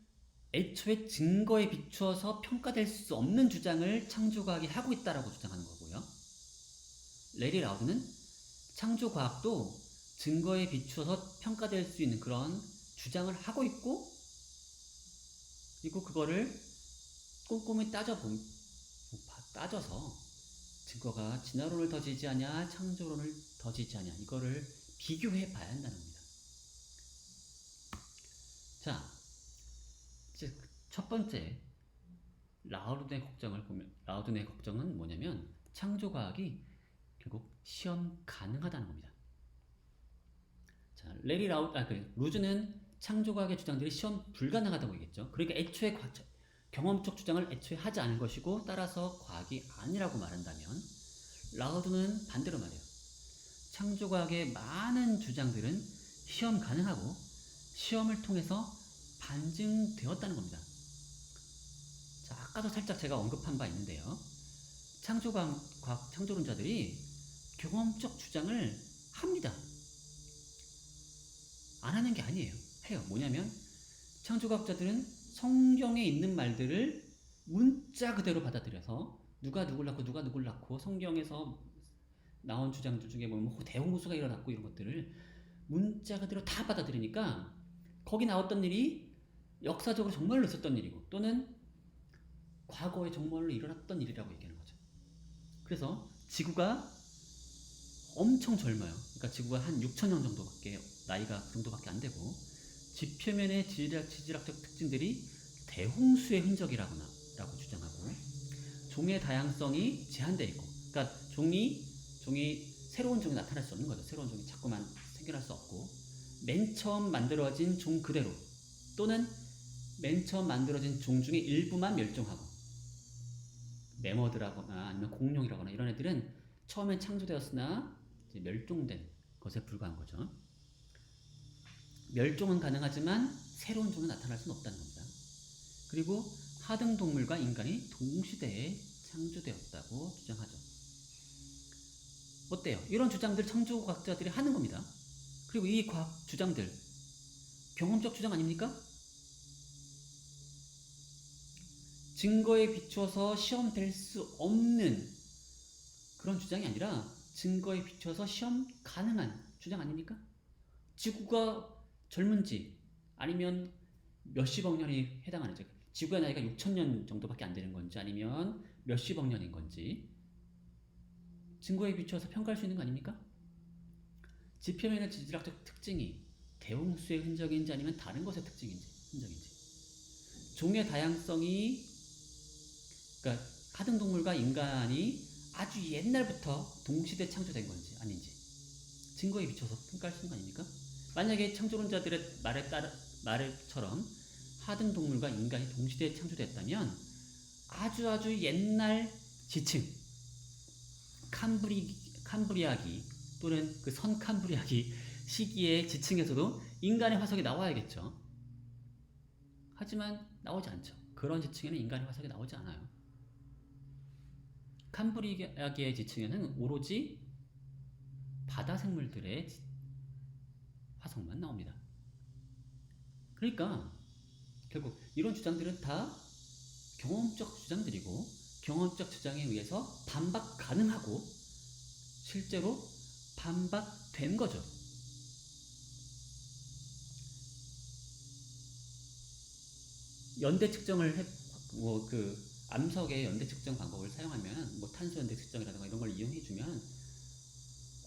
애초에 증거에 비추어서 평가될 수 없는 주장을 창조과학이 하고 있다고 주장하는 거고요. 레리 라우드는 창조과학도 증거에 비추어서 평가될 수 있는 그런 주장을 하고 있고, 그리고 그거를 꼼꼼히 따져서 증거가 진화론을 더 지지하냐 창조론을 더 지지하냐 이거를 비교해 봐야 한다는 겁니다. 자, 이제 첫 번째 라우든의 걱정은 뭐냐면 창조과학이 결국 시험 가능하다는 겁니다. 자, 루즈는 창조과학의 주장들이 시험 불가능하다고 얘기했죠. 그러니까 애초에 경험적 주장을 애초에 하지 않은 것이고 따라서 과학이 아니라고 말한다면, 라우드는 반대로 말해요. 창조과학의 많은 주장들은 시험 가능하고 시험을 통해서 반증되었다는 겁니다. 자, 아까도 살짝 제가 언급한 바 있는데요. 창조론자들이 경험적 주장을 합니다. 안 하는 게 아니에요. 해요. 뭐냐면 창조과학자들은 성경에 있는 말들을 문자 그대로 받아들여서 누가 누굴 낳고 성경에서 나온 주장들 중에 뭐 대홍수가 일어났고 이런 것들을 문자 그대로 다 받아들이니까 거기 나왔던 일이 역사적으로 정말로 있었던 일이고 또는 과거에 정말로 일어났던 일이라고 얘기하는 거죠. 그래서 지구가 엄청 젊어요. 그러니까 지구가 한 6천년 정도밖에 나이가 그 정도밖에 안 되고 지표면의 지질학적 특징들이 대홍수의 흔적이라고 주장하고 종의 다양성이 제한되어 있고, 그러니까 종이 새로운 종이 나타날 수 없는 거죠. 새로운 종이 자꾸만 생겨날 수 없고 맨 처음 만들어진 종 그대로 또는 맨 처음 만들어진 종 중에 일부만 멸종하고 매머드라거나 아니면 공룡이라거나 이런 애들은 처음엔 창조되었으나 이제 멸종된 것에 불과한 거죠. 멸종은 가능하지만 새로운 종이 나타날 수는 없다는 겁니다. 그리고 하등동물과 인간이 동시대에 창조되었다고 주장하죠. 어때요? 이런 주장들 창조과학자들이 하는 겁니다. 그리고 이 과학 주장들 경험적 주장 아닙니까? 증거에 비추어서 시험될 수 없는 그런 주장이 아니라 증거에 비추어서 시험 가능한 주장 아닙니까? 지구가 젊은지 아니면 몇십억 년이 해당하는지, 지구의 나이가 6천년 정도밖에 안 되는 건지 아니면 몇십억 년인 건지 증거에 비추어서 평가할 수 있는 거 아닙니까? 지표면의 지질학적 특징이 대홍수의 흔적인지 아니면 다른 것의 흔적인지 종의 다양성이 그러니까 하등동물과 인간이 아주 옛날부터 동시대 창조된 건지 아닌지 증거에 비춰서 평가할 수 있는 거 아닙니까? 만약에 창조론자들의 말처럼 하등동물과 인간이 동시대에 창조됐다면 아주 옛날 지층 캄브리아기 또는 그 선캄브리아기 시기의 지층에서도 인간의 화석이 나와야겠죠. 하지만 나오지 않죠. 그런 지층에는 인간의 화석이 나오지 않아요. 캄브리아기의 지층에는 오로지 바다 생물들의 화석만 나옵니다. 그러니까 결국 이런 주장들은 다 경험적 주장들이고 경험적 주장에 의해서 반박 가능하고 실제로 반박된 거죠. 연대 측정을 암석의 연대 측정 방법을 사용하면 탄소 연대 측정이라든가 이런 걸 이용해 주면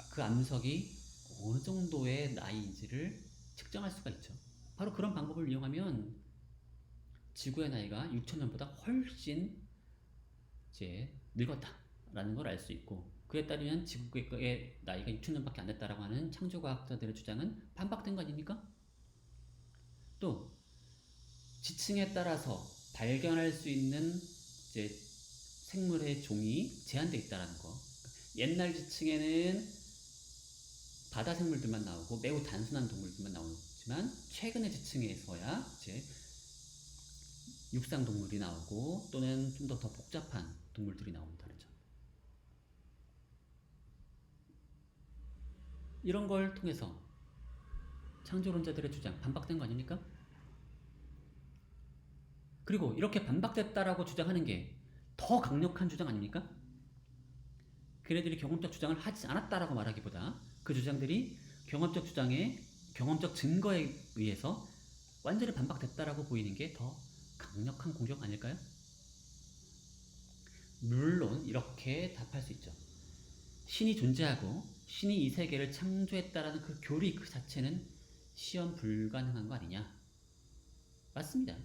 그 암석이 어느 정도의 나이인지를 측정할 수가 있죠. 바로 그런 방법을 이용하면 지구의 나이가 6천년보다 훨씬 이제 늙었다라는 걸 알 수 있고 그에 따르면 지구의 나이가 6천년밖에 안 됐다라고 하는 창조과학자들의 주장은 반박된 거 아닙니까? 또 지층에 따라서 발견할 수 있는 이제 생물의 종이 제한되어 있다는 거. 옛날 지층에는 바다 생물들만 나오고 매우 단순한 동물들만 나오지만 최근의 지층에서야 이제 육상 동물이 나오고 또는 좀 더 복잡한 동물들이 나온다는 점. 이런 걸 통해서 창조론자들의 주장 반박된 거 아닙니까? 그리고 이렇게 반박됐다라고 주장하는 게 더 강력한 주장 아닙니까? 그네들이 경험적 주장을 하지 않았다라고 말하기보다 그 주장들이 경험적 주장에 경험적 증거에 의해서 완전히 반박됐다라고 보이는 게 더 강력한 공격 아닐까요? 물론 이렇게 답할 수 있죠. 신이 존재하고 신이 이 세계를 창조했다라는 그 교리 그 자체는 시험 불가능한 거 아니냐? 맞습니다.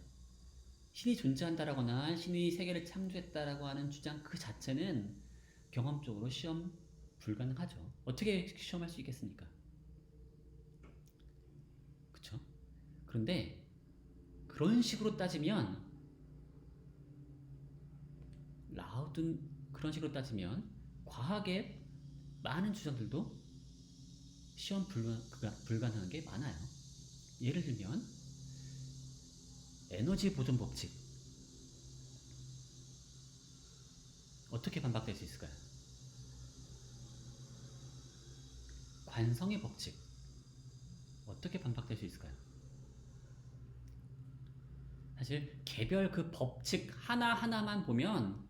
신이 존재한다라거나 신이 세계를 창조했다라고 하는 주장 그 자체는 경험적으로 시험 불가능하죠. 어떻게 시험할 수 있겠습니까? 그쵸? 그런데 그런 식으로 따지면 그런 식으로 따지면 과학의 많은 주장들도 시험 불가능한 게 많아요. 예를 들면 에너지 보존 법칙 어떻게 반박될 수 있을까요? 관성의 법칙 어떻게 반박될 수 있을까요? 사실 개별 그 법칙 하나하나만 보면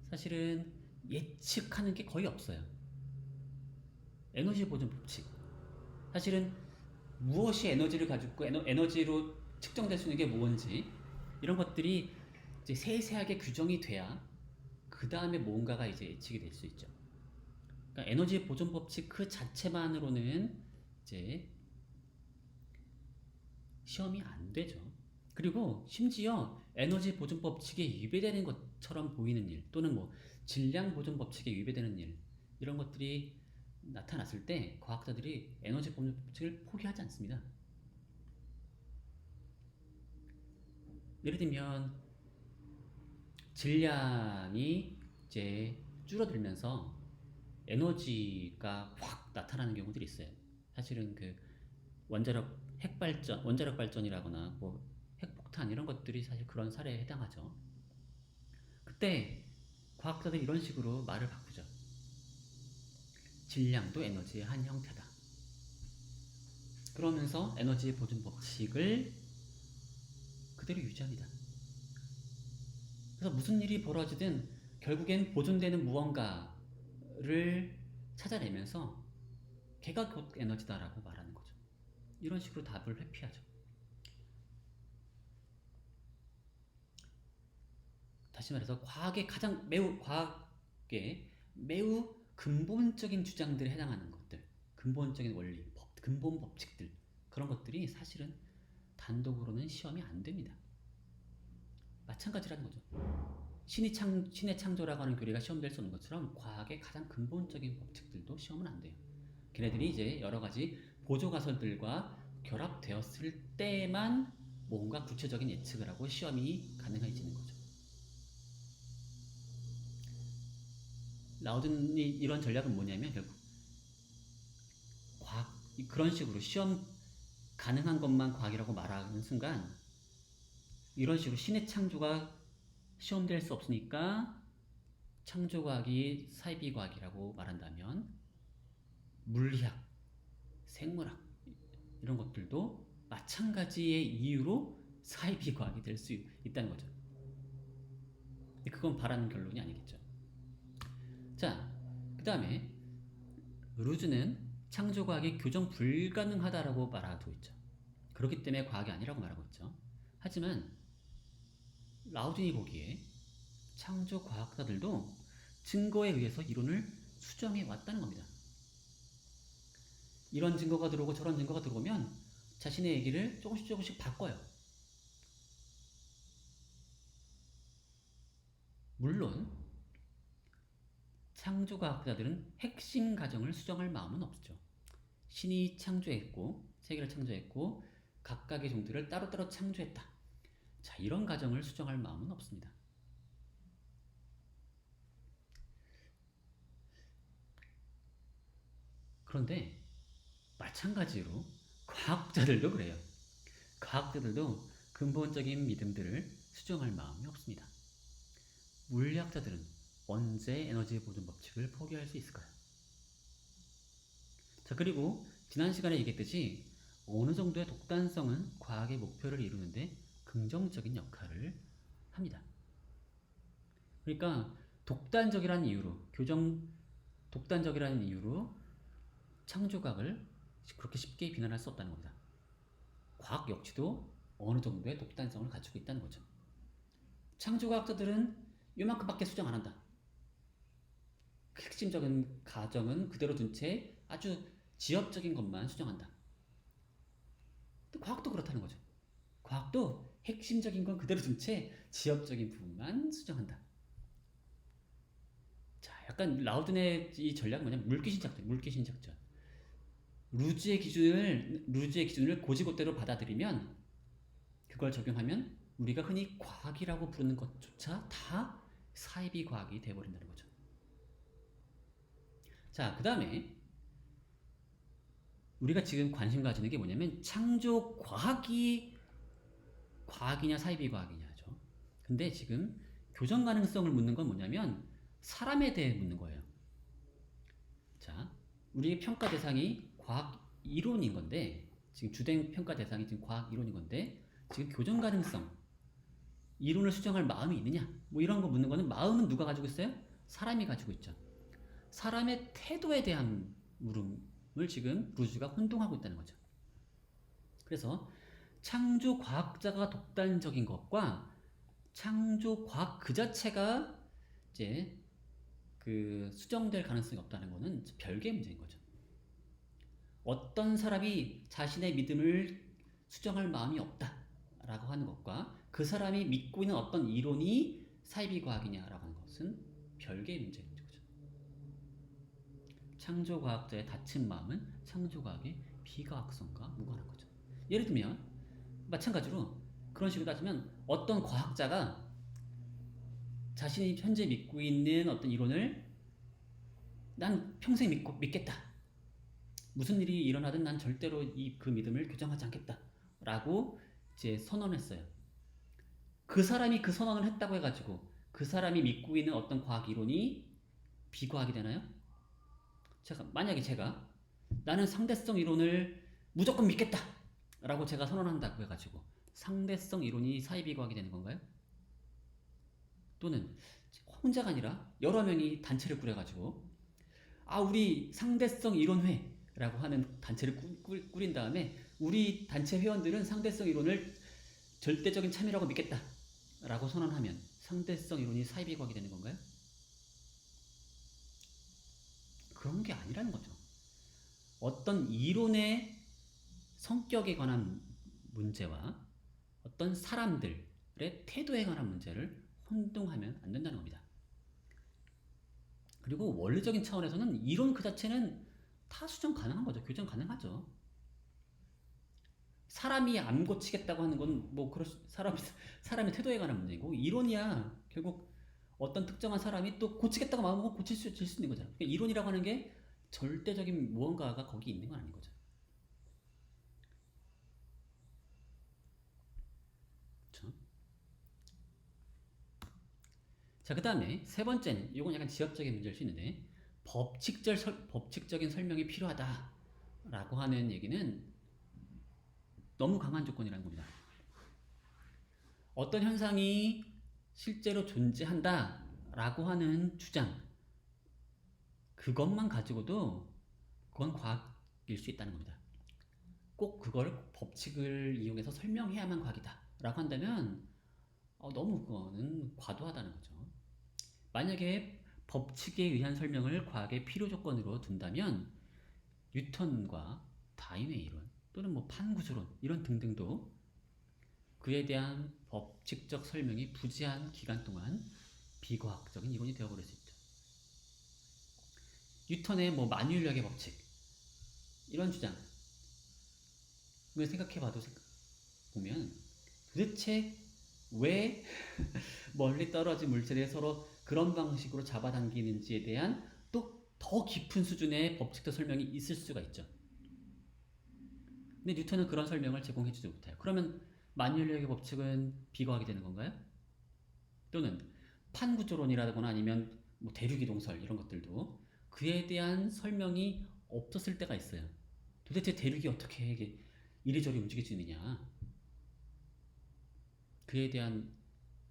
사실은 예측하는 게 거의 없어요. 에너지 보존 법칙 사실은 무엇이 에너지를 가지고 에너지로 측정될 수 있는 게 뭔지 이런 것들이 이제 세세하게 규정이 돼야 그 다음에 뭔가가 이제 예측이 될 수 있죠. 그러니까 에너지 보존 법칙 그 자체만으로는 이제 시험이 안 되죠. 그리고 심지어 에너지 보존 법칙에 위배되는 것처럼 보이는 일 또는 질량 보존 법칙에 위배되는 일 이런 것들이 나타났을 때 과학자들이 에너지 보존 법칙을 포기하지 않습니다. 예를 들면 질량이 이제 줄어들면서 에너지가 확 나타나는 경우들이 있어요. 사실은 그 원자력 발전이라거나 핵폭탄 이런 것들이 사실 그런 사례에 해당하죠. 그때 과학자들이 이런 식으로 말을 바꾸죠. 질량도 에너지의 한 형태다. 그러면서 에너지 보존 법칙을 그대로 유지합니다. 그래서 무슨 일이 벌어지든 결국엔 보존되는 무언가를 찾아내면서 걔가 곧 에너지다라고 말하는 거죠. 이런 식으로 답을 회피하죠. 다시 말해서 과학의 매우 근본적인 주장들에 해당하는 것들, 근본적인 원리, 근본 법칙들, 그런 것들이 사실은 단독으로는 시험이 안 됩니다. 마찬가지라는 거죠. 신의 창조라고 하는 교리가 시험될 수 없는 것처럼 과학의 가장 근본적인 법칙들도 시험은 안 돼요. 걔네들이 이제 여러 가지 보조 가설들과 결합되었을 때만 뭔가 구체적인 예측을 하고 시험이 가능해지는 거죠. 라우든이 이런 전략은 뭐냐면 결국 그런 식으로 시험 가능한 것만 과학이라고 말하는 순간 이런 식으로 신의 창조가 시험될 수 없으니까 창조과학이 사이비과학이라고 말한다면 물리학, 생물학 이런 것들도 마찬가지의 이유로 사이비과학이 될 수 있다는 거죠. 그건 바라는 결론이 아니겠죠. 자, 그 다음에 루즈는 창조과학이 교정 불가능하다라고 말하고 있죠. 그렇기 때문에 과학이 아니라고 말하고 있죠. 하지만 라우든이 보기에 창조과학자들도 증거에 의해서 이론을 수정해 왔다는 겁니다. 이런 증거가 들어오고 저런 증거가 들어오면 자신의 얘기를 조금씩 바꿔요. 물론 창조과학자들은 핵심 가정을 수정할 마음은 없죠. 신이 창조했고 세계를 창조했고 각각의 종들을 따로따로 창조했다. 자, 이런 가정을 수정할 마음은 없습니다. 그런데 마찬가지로 과학자들도 그래요. 과학자들도 근본적인 믿음들을 수정할 마음이 없습니다. 물리학자들은 언제 에너지 보존 법칙을 포기할 수 있을까요? 자, 그리고 지난 시간에 얘기했듯이 어느 정도의 독단성은 과학의 목표를 이루는데 긍정적인 역할을 합니다. 그러니까 독단적이라는 이유로 창조과학을 그렇게 쉽게 비난할 수 없다는 겁니다. 과학 역시도 어느 정도의 독단성을 가지고 있다는 거죠. 창조과학자들은 요만큼밖에 수정 안 한다. 핵심적인 가정은 그대로 둔 채 아주 지엽적인 것만 수정한다. 과학도 그렇다는 거죠. 과학도 핵심적인 건 그대로 둔 채 지엽적인 부분만 수정한다. 자, 약간 라우든의 이 전략은 뭐냐면 물귀신작전. 루즈의 기준을 고지고대로 받아들이면 그걸 적용하면 우리가 흔히 과학이라고 부르는 것조차 다 사이비 과학이 되어버린다는 거죠. 자, 그 다음에 우리가 지금 관심 가지는 게 뭐냐면 창조 과학이 과학이냐 사이비 과학이냐죠. 근데 지금 교정 가능성을 묻는 건 뭐냐면 사람에 대해 묻는 거예요. 자, 우리의 평가 대상이 과학 이론인 건데 지금 주된 평가 대상이 지금 과학 이론인 건데 지금 교정 가능성 이론을 수정할 마음이 있느냐 뭐 이런 거 묻는 거는 마음은 누가 가지고 있어요? 사람이 가지고 있죠. 사람의 태도에 대한 물음을 지금 루즈가 혼동하고 있다는 거죠. 그래서 창조 과학자가 독단적인 것과 창조 과학 그 자체가 이제 그 수정될 가능성이 없다는 것은 별개의 문제인 거죠. 어떤 사람이 자신의 믿음을 수정할 마음이 없다라고 하는 것과 그 사람이 믿고 있는 어떤 이론이 사이비 과학이냐라고 하는 것은 별개의 문제인 거죠. 창조 과학자의 닫힌 마음은 창조 과학의 비과학성과 무관한 거죠. 예를 들면 마찬가지로 그런 식으로 따지면 어떤 과학자가 자신이 현재 믿고 있는 어떤 이론을 난 평생 믿겠다. 무슨 일이 일어나든 난 절대로 그 믿음을 교정하지 않겠다. 라고 이제 선언했어요. 그 사람이 그 선언을 했다고 해가지고 그 사람이 믿고 있는 어떤 과학 이론이 비과학이 되나요? 만약에 제가 나는 상대성 이론을 무조건 믿겠다. 라고 제가 선언한다고 해가지고 상대성 이론이 사이비과학이 되는 건가요? 또는 혼자가 아니라 여러 명이 단체를 꾸려가지고 우리 상대성 이론회라고 하는 단체를 꾸린 다음에 우리 단체 회원들은 상대성 이론을 절대적인 참여라고 믿겠다 라고 선언하면 상대성 이론이 사이비 과학이 되는 건가요? 그런 게 아니라는 거죠. 어떤 이론의 성격에 관한 문제와 어떤 사람들의 태도에 관한 문제를 혼동하면 안 된다는 겁니다. 그리고 원리적인 차원에서는 이론 그 자체는 다 수정 가능한 거죠. 교정 가능하죠. 사람이 안 고치겠다고 하는 건 뭐 그럴 사람의 태도에 관한 문제고, 이론이야 결국 어떤 특정한 사람이 또 고치겠다고 마음먹으면 고칠 수 있는 거잖아. 그러니까 이론이라고 하는 게 절대적인 무언가가 거기 있는 건 아닌 거죠. 그렇죠? 자, 그 다음에 세 번째는, 이건 약간 지엽적인 문제일 수 있는데, 법칙적인 설명이 필요하다라고 하는 얘기는 너무 강한 조건이라는 겁니다. 어떤 현상이 실제로 존재한다라고 하는 주장, 그것만 가지고도 그건 과학일 수 있다는 겁니다. 꼭 그걸 법칙을 이용해서 설명해야만 과학이다라고 한다면 너무 그거는 과도하다는 거죠. 만약에 법칙에 의한 설명을 과학의 필요 조건으로 둔다면 뉴턴과 다윈의 이론 또는 뭐 판구조론 이런 등등도 그에 대한 법칙적 설명이 부재한 기간 동안 비과학적인 이론이 되어버릴 수 있죠. 뉴턴의 뭐 만유인력의 법칙 이런 주장을 생각해봐도 보면 도대체 왜 멀리 떨어진 물체들이 서로 그런 방식으로 잡아당기는지에 대한 또 더 깊은 수준의 법칙적 설명이 있을 수가 있죠. 근데 뉴턴은 그런 설명을 제공해주지 못해요. 그러면 만유인력의 법칙은 비과학이 되는 건가요? 또는 판구조론이라거나 아니면 뭐 대륙이동설 이런 것들도 그에 대한 설명이 없었을 때가 있어요. 도대체 대륙이 어떻게 이리저리 움직일 수 있느냐, 그에 대한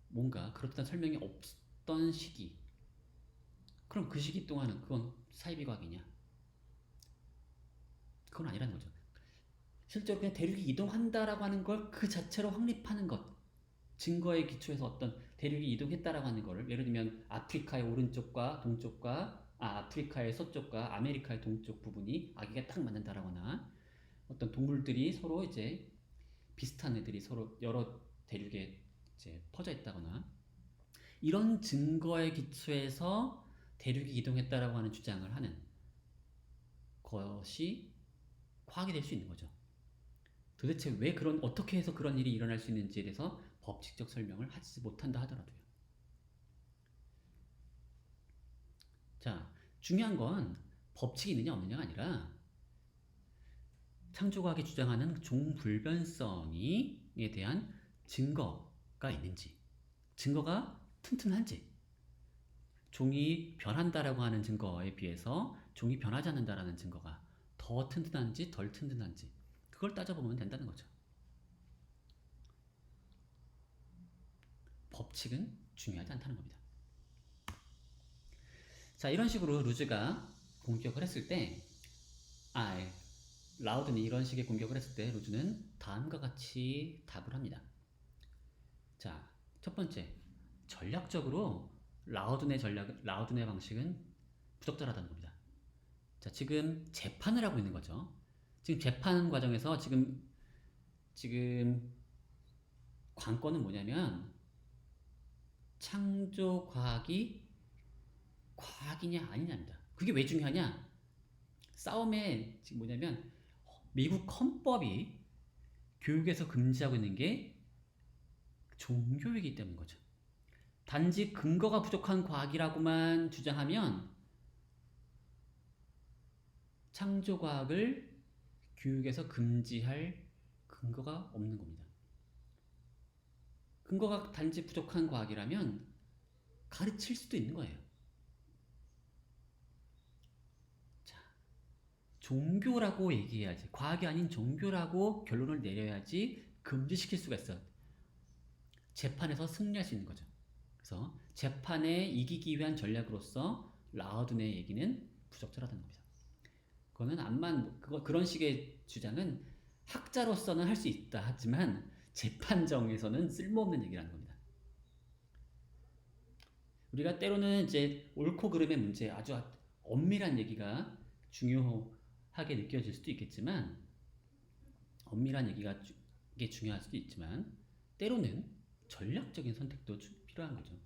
뭔가 그렇다는 설명이 없던 시기, 그럼 그 시기 동안은 그건 사이비 과학이냐? 그건 아니라는 거죠. 실제로 그냥 대륙이 이동한다라고 하는 걸 그 자체로 확립하는 것, 증거에 기초해서 어떤 대륙이 이동했다라고 하는 거를, 예를 들면 아프리카의 오른쪽과 동쪽과 아프리카의 서쪽과 아메리카의 동쪽 부분이 아기가 딱 맞는다라거나 어떤 동물들이 서로 이제 비슷한 애들이 서로 여러 대륙에 이제 퍼져 있다거나 이런 증거에 기초해서 대륙이 이동했다라고 하는 주장을 하는 것이 과학이 될 수 있는 거죠. 도대체 왜 어떻게 해서 그런 일이 일어날 수 있는지에 대해서 법칙적 설명을 하지 못한다 하더라도요. 자, 중요한 건 법칙이 있느냐 없느냐가 아니라 창조과학이 주장하는 종불변성에 대한 증거가 있는지, 증거가 튼튼한지, 종이 변한다라고 하는 증거에 비해서 종이 변하지 않는다라는 증거가 더 튼튼한지 덜 튼튼한지, 그걸 따져보면 된다는 거죠. 법칙은 중요하지 않다는 겁니다. 자, 이런 식으로 루즈가 공격을 했을 때, 라우든이 이런 식의 공격을 했을 때 루즈는 다음과 같이 답을 합니다. 자, 첫 번째, 전략적으로 라우든의 방식은 부적절하다는 겁니다. 자, 지금 재판을 하고 있는 거죠. 지금 재판 과정에서 지금 관건은 뭐냐면 창조 과학이 과학이냐 아니냐입니다. 그게 왜 중요하냐? 싸움에 지금 뭐냐면 미국 헌법이 교육에서 금지하고 있는 게 종교이기 때문인 거죠. 단지 근거가 부족한 과학이라고만 주장하면 창조과학을 교육에서 금지할 근거가 없는 겁니다. 근거가 단지 부족한 과학이라면 가르칠 수도 있는 거예요. 자, 종교라고 얘기해야지, 과학이 아닌 종교라고 결론을 내려야지 금지시킬 수가 있어요. 재판에서 승리할 수 있는 거죠. 그래서 재판에 이기기 위한 전략으로서 라우든의 얘기는 부적절하다는 겁니다. 그런 식의 주장은 학자로서는 할 수 있다 하지만 재판정에서는 쓸모없는 얘기라는 겁니다. 우리가 때로는 이제 옳고 그름의 문제, 아주 엄밀한 얘기가 중요하게 느껴질 수도 있겠지만, 엄밀한 얘기가 이게 중요할 수도 있지만, 때로는 전략적인 선택도 필요한 거죠.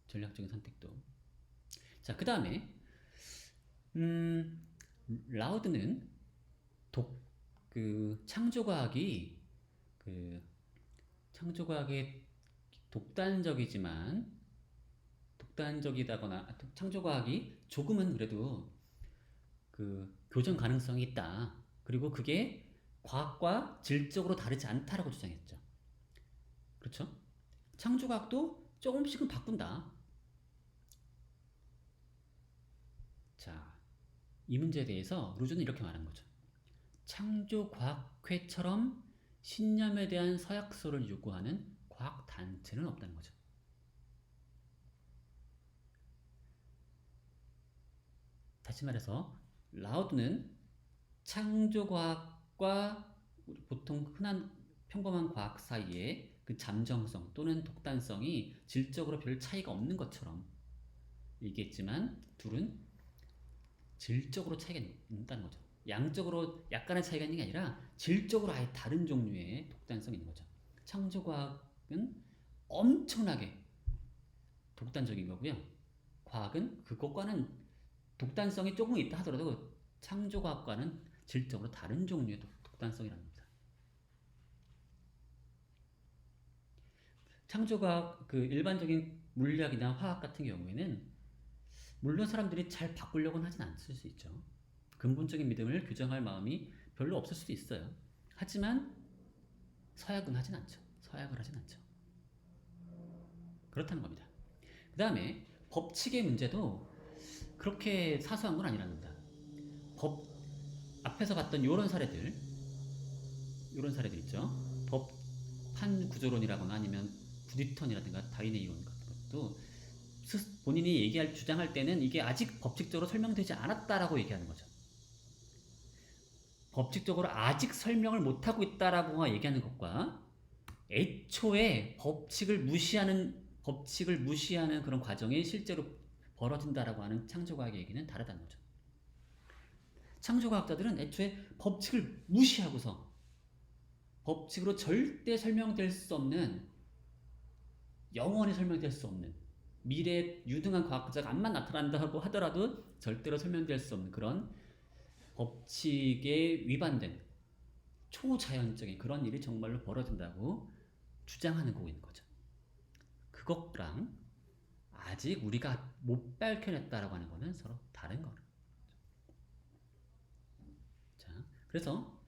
전략적인 선택도. 자, 그 다음에 라우드는 창조과학이 창조과학의 독단적이다거나 창조과학이 조금은 그래도 교정 가능성이 있다. 그리고 그게 과학과 질적으로 다르지 않다라고 주장했죠. 그렇죠? 창조과학도 조금씩은 바꾼다. 자, 이 문제에 대해서 루즈는 이렇게 말한 거죠. 창조과학회처럼 신념에 대한 서약서를 요구하는 과학단체는 없다는 거죠. 다시 말해서 라우드는 창조과학과 보통 흔한 평범한 과학 사이에 그 잠정성 또는 독단성이 질적으로 별 차이가 없는 것처럼 얘기했지만 둘은 질적으로 차이가 있다는 거죠. 양적으로 약간의 차이가 있는 게 아니라 질적으로 아예 다른 종류의 독단성이 있는 거죠. 창조과학은 엄청나게 독단적인 거고요. 과학은 그것과는 독단성이 조금 있다 하더라도 창조과학과는 질적으로 다른 종류의 독단성이라는 겁니다. 창조과학 일반적인 물리학이나 화학 같은 경우에는 물론 사람들이 잘 바꾸려고는 하진 않을 수 있죠. 근본적인 믿음을 규정할 마음이 별로 없을 수도 있어요. 하지만 서약을 하진 않죠. 그렇다는 겁니다. 그 다음에 법칙의 문제도 그렇게 사소한 건 아니라는 겁니다. 앞에서 봤던 요런 사례들 있죠. 법판 구조론이라거나 아니면 부디턴이라든가 다윈의 이론 같은 것도 본인이 주장할 때는 이게 아직 법칙적으로 설명되지 않았다라고 얘기하는 거죠. 법칙적으로 아직 설명을 못하고 있다라고 얘기하는 것과 애초에 법칙을 무시하는 그런 과정이 실제로 벌어진다라고 하는 창조과학의 얘기는 다르다는 거죠. 창조과학자들은 애초에 법칙을 무시하고서 법칙으로 절대 설명될 수 없는, 영원히 설명될 수 없는, 미래에 유능한 과학자가 암만 나타난다고 하더라도 절대로 설명될 수 없는 그런 법칙에 위반된 초자연적인 그런 일이 정말로 벌어진다고 주장하는 거고 있는 거죠. 그것랑 아직 우리가 못 밝혀냈다라고 하는 거는 서로 다른 거죠. 자, 그래서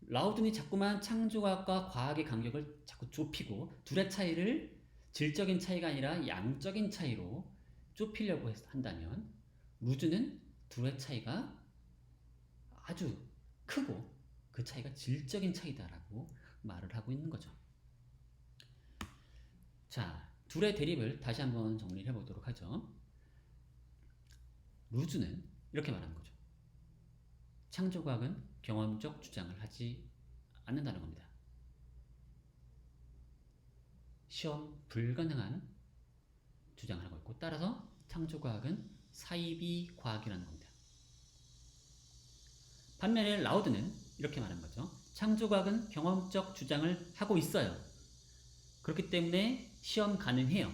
라우든이 자꾸만 창조과학과 과학의 간격을 자꾸 좁히고 둘의 차이를 질적인 차이가 아니라 양적인 차이로 좁히려고 한다면 루즈는 둘의 차이가 아주 크고 그 차이가 질적인 차이다라고 말을 하고 있는 거죠. 자, 둘의 대립을 다시 한번 정리를 해보도록 하죠. 루즈는 이렇게 말하는 거죠. 창조과학은 경험적 주장을 하지 않는다는 겁니다. 시험 불가능한 주장을 하고 있고, 따라서 창조과학은 사이비 과학이라는 겁니다. 반면에 라우드는 이렇게 말한 거죠. 창조과학은 경험적 주장을 하고 있어요. 그렇기 때문에 시험 가능해요.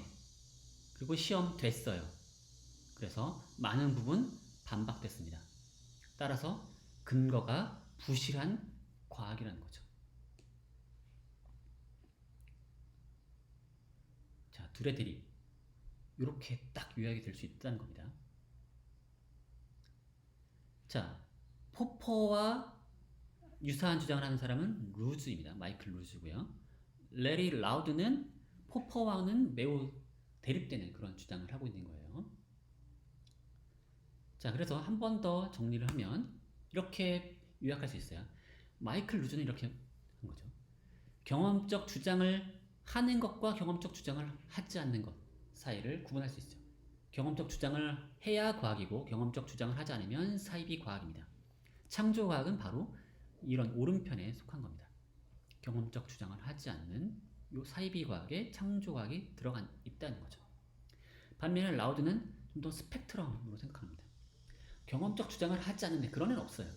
그리고 시험 됐어요. 그래서 많은 부분 반박됐습니다. 따라서 근거가 부실한 과학이라는 거죠. 자, 둘의 대립. 이렇게 딱 요약이 될 수 있다는 겁니다. 자, 포퍼와 유사한 주장을 하는 사람은 루즈입니다. 마이클 루즈고요. 레리 라우드는 포퍼와는 매우 대립되는 그런 주장을 하고 있는 거예요. 자, 그래서 한 번 더 정리를 하면 이렇게 요약할 수 있어요. 마이클 루즈는 이렇게 한 거죠. 경험적 주장을 하는 것과 경험적 주장을 하지 않는 것 사이를 구분할 수 있죠. 경험적 주장을 해야 과학이고 경험적 주장을 하지 않으면 사이비 과학입니다. 창조과학은 바로 이런 오른편에 속한 겁니다. 경험적 주장을 하지 않는 요 사이비 과학에 창조과학이 들어간 있다는 거죠. 반면에 라우드는 좀 더 스펙트럼으로 생각합니다. 경험적 주장을 하지 않는데 그런 애는 없어요.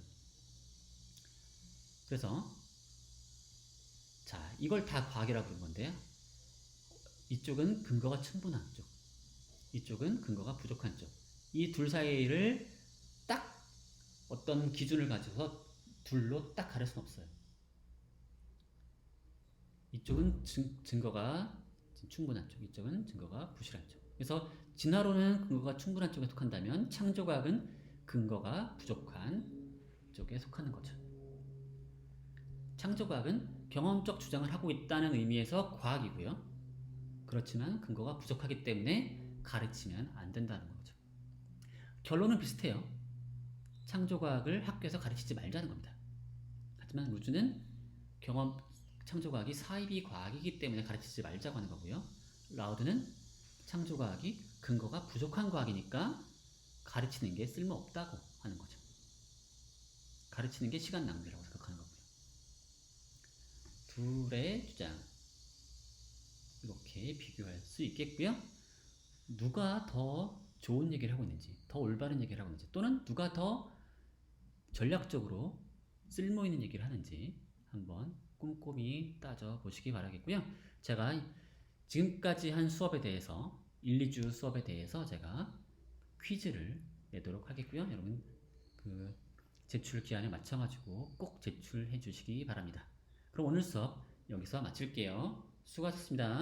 그래서 자, 이걸 다 과학이라고 부르는 건데요. 이쪽은 근거가 충분한 쪽, 이쪽은 근거가 부족한 쪽. 이 둘 사이를 딱 어떤 기준을 가져서 둘로 딱 가릴 수는 없어요. 이쪽은 증거가 충분한 쪽, 이쪽은 증거가 부실한 쪽. 그래서 진화론은 근거가 충분한 쪽에 속한다면 창조과학은 근거가 부족한 쪽에 속하는 거죠. 창조과학은 경험적 주장을 하고 있다는 의미에서 과학이고요. 그렇지만 근거가 부족하기 때문에 가르치면 안 된다는 거죠. 결론은 비슷해요. 창조과학을 학교에서 가르치지 말자는 겁니다. 하지만 루즈는 창조과학이 사이비 과학이기 때문에 가르치지 말자고 하는 거고요. 라우드는 창조과학이 근거가 부족한 과학이니까 가르치는 게 쓸모없다고 하는 거죠. 가르치는 게 시간 낭비라고 생각하는 거고요. 둘의 주장 이렇게 비교할 수 있겠고요. 누가 더 좋은 얘기를 하고 있는지, 더 올바른 얘기를 하고 있는지, 또는 누가 더 전략적으로 쓸모있는 얘기를 하는지 한번 꼼꼼히 따져보시기 바라겠고요. 제가 지금까지 한 수업에 대해서 1, 2주 수업에 대해서 제가 퀴즈를 내도록 하겠고요. 여러분 그 제출 기한에 맞춰가지고 꼭 제출해 주시기 바랍니다. 그럼 오늘 수업 여기서 마칠게요. 수고하셨습니다.